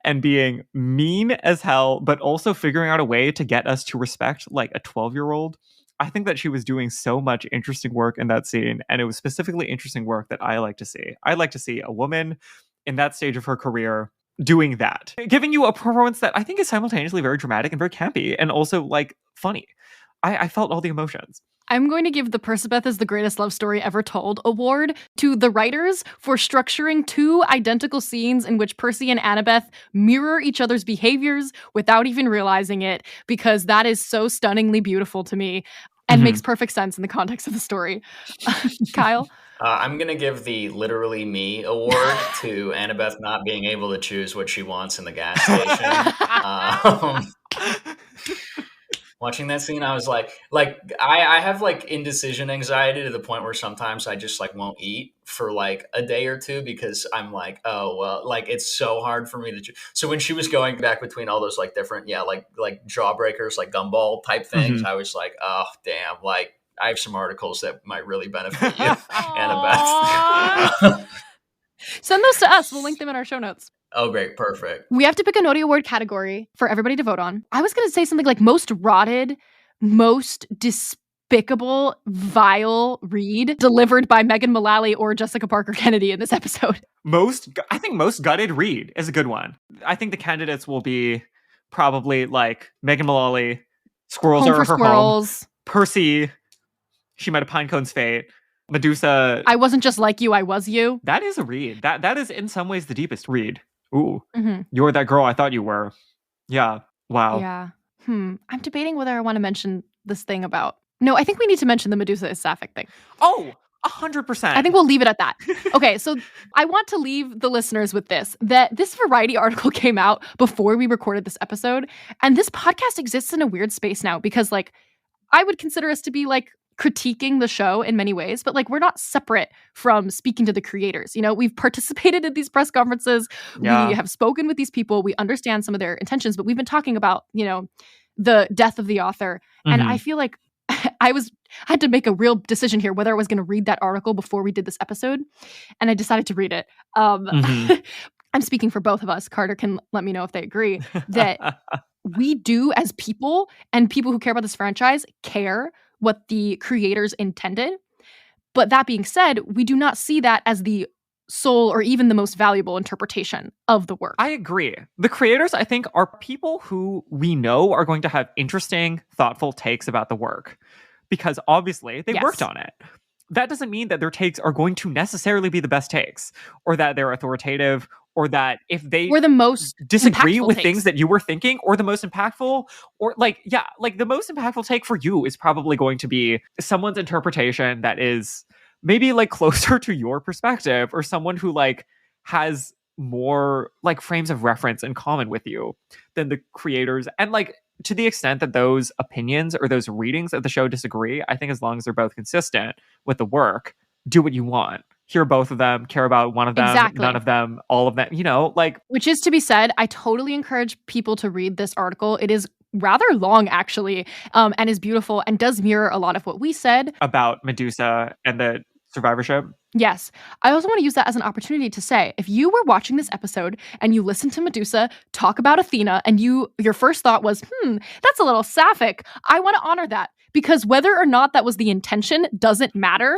and being mean as hell, but also figuring out a way to get us to respect like a 12-year-old. I think that she was doing so much interesting work in that scene, and it was specifically interesting work that I like to see. I like to see a woman in that stage of her career doing that, giving you a performance that I think is simultaneously very dramatic and very campy, and also like funny. I felt all the emotions. I'm going to give the Percabeth is the greatest love story ever told award to the writers for structuring 2 identical scenes in which Percy and Annabeth mirror each other's behaviors without even realizing it, because that is so stunningly beautiful to me and makes perfect sense in the context of the story. Kyle? I'm going to give the literally me award to Annabeth not being able to choose what she wants in the gas station. Watching that scene, I was like I have like indecision anxiety to the point where sometimes I just like won't eat for like a day or two because I'm like, oh, well, like it's so hard for me to choose. So when she was going back between all those like different, like jawbreakers, like gumball type things, I was like, oh, damn, like I have some articles that might really benefit you, Annabeth. Send those to us. We'll link them in our show notes. Oh, great. Perfect. We have to pick a Noti Award category for everybody to vote on. I was going to say something like most rotted, most despicable, vile read delivered by Megan Mullally or Jessica Parker Kennedy in this episode. I think most gutted read is a good one. I think the candidates will be probably like Megan Mullally, Squirrels Home Are for Her Squirrels. Home, Percy, She Might Have Pinecone's Fate, Medusa. I Wasn't Just Like You, I Was You. That is a read. That is in some ways the deepest read. Ooh, You're that girl I thought you were. Yeah. Wow. Yeah. I'm debating whether I want to mention this thing about... No, I think we need to mention the Medusa is Sapphic thing. Oh, 100%. I think we'll leave it at that. Okay, so I want to leave the listeners with this, that this Variety article came out before we recorded this episode, and this podcast exists in a weird space now because, like, I would consider us to be, like, critiquing the show in many ways, but like we're not separate from speaking to the creators. You know, we've participated in these press conferences. Yeah. We have spoken with these people. We understand some of their intentions, but we've been talking about, you know, the death of the author. And I feel like I had to make a real decision here whether I was going to read that article before we did this episode. And I decided to read it. I'm speaking for both of us. Carter can let me know if they agree that we do, as people and people who care about this franchise, care what the creators intended. But that being said, we do not see that as the sole or even the most valuable interpretation of the work. I agree. The creators, I think, are people who we know are going to have interesting, thoughtful takes about the work. Because obviously they worked on it. That doesn't mean that their takes are going to necessarily be the best takes, or that they're authoritative, or that if they were the most disagree with takes. Things that you were thinking, or the most impactful, or like the most impactful take for you is probably going to be someone's interpretation that is maybe like closer to your perspective, or someone who like has more like frames of reference in common with you than the creators. And like, to the extent that those opinions or those readings of the show disagree, I think as long as they're both consistent with the work, do what you want. Hear both of them, care about one of them, none of them, all of them, you know, like... Which is to be said, I totally encourage people to read this article. It is rather long, actually, and is beautiful and does mirror a lot of what we said. About Medusa and the survivorship. Yes. I also want to use that as an opportunity to say, if you were watching this episode and you listened to Medusa talk about Athena and your first thought was, that's a little sapphic, I want to honor that. Because whether or not that was the intention doesn't matter.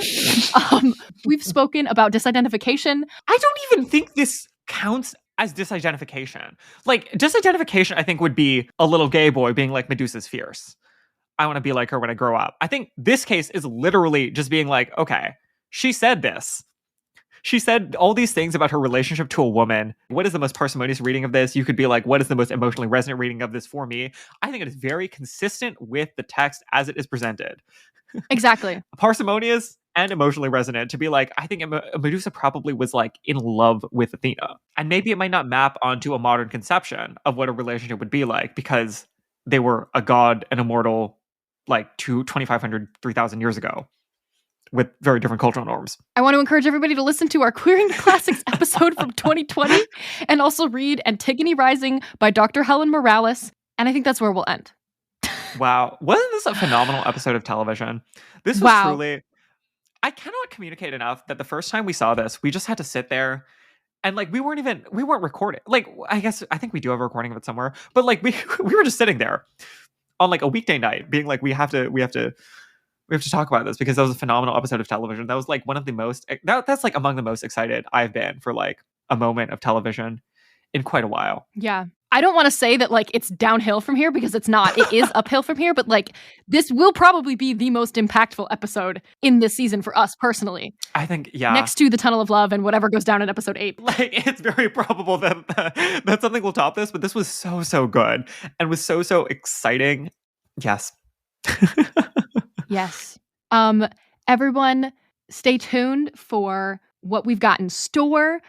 We've spoken about disidentification. I don't even think this counts as disidentification. Like, disidentification, I think, would be a little gay boy being like, Medusa's fierce. I want to be like her when I grow up. I think this case is literally just being like, okay, she said this. She said all these things about her relationship to a woman. What is the most parsimonious reading of this? You could be like, what is the most emotionally resonant reading of this for me? I think it is very consistent with the text as it is presented. Exactly. Parsimonious and emotionally resonant, to be like, I think Medusa probably was like in love with Athena. And maybe it might not map onto a modern conception of what a relationship would be like, because they were a god and immortal like 2,500, 3,000 years ago, with very different cultural norms. I want to encourage everybody to listen to our Queering the Classics episode from 2020, and also read Antigone Rising by Dr. Helen Morales. And I think that's where we'll end. Wow. Wasn't this a phenomenal episode of television? This was truly... I cannot communicate enough that the first time we saw this, we just had to sit there and like, we weren't recording. Like, I think we do have a recording of it somewhere, but like we were just sitting there on like a weekday night being like, we have to talk about this because that was a phenomenal episode of television. That was like one of the most, that's like among the most excited I've been for like a moment of television in quite a while. Yeah. I don't want to say that like it's downhill from here because it's not. It is uphill from here, but like this will probably be the most impactful episode in this season for us personally. I think, yeah. Next to the Tunnel of Love and whatever goes down in episode 8. Like, it's very probable that that something will top this, but this was so good and was so exciting. Yes. Yes. Everyone, stay tuned for what we've got in store.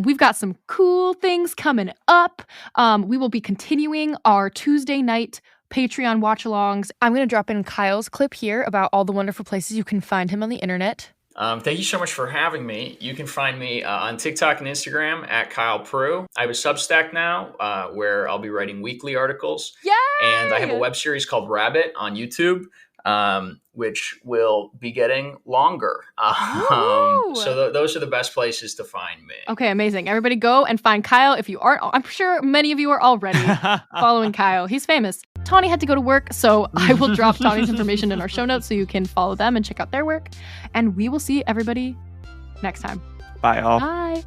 We've got some cool things coming up. We will be continuing our Tuesday night Patreon watch-alongs. I'm going to drop in Kyle's clip here about all the wonderful places you can find him on the internet. Thank you so much for having me. You can find me on TikTok and Instagram at Kyle Prue. I have a Substack now where I'll be writing weekly articles. Yay! And I have a web series called Rabbit on YouTube, which will be getting longer. So those are the best places to find me. Okay, amazing. Everybody go and find Kyle if you aren't. I'm sure many of you are already following Kyle. He's famous. Tawny had to go to work, so I will drop Tawny's information in our show notes so you can follow them and check out their work. And we will see everybody next time. Bye, all. Bye.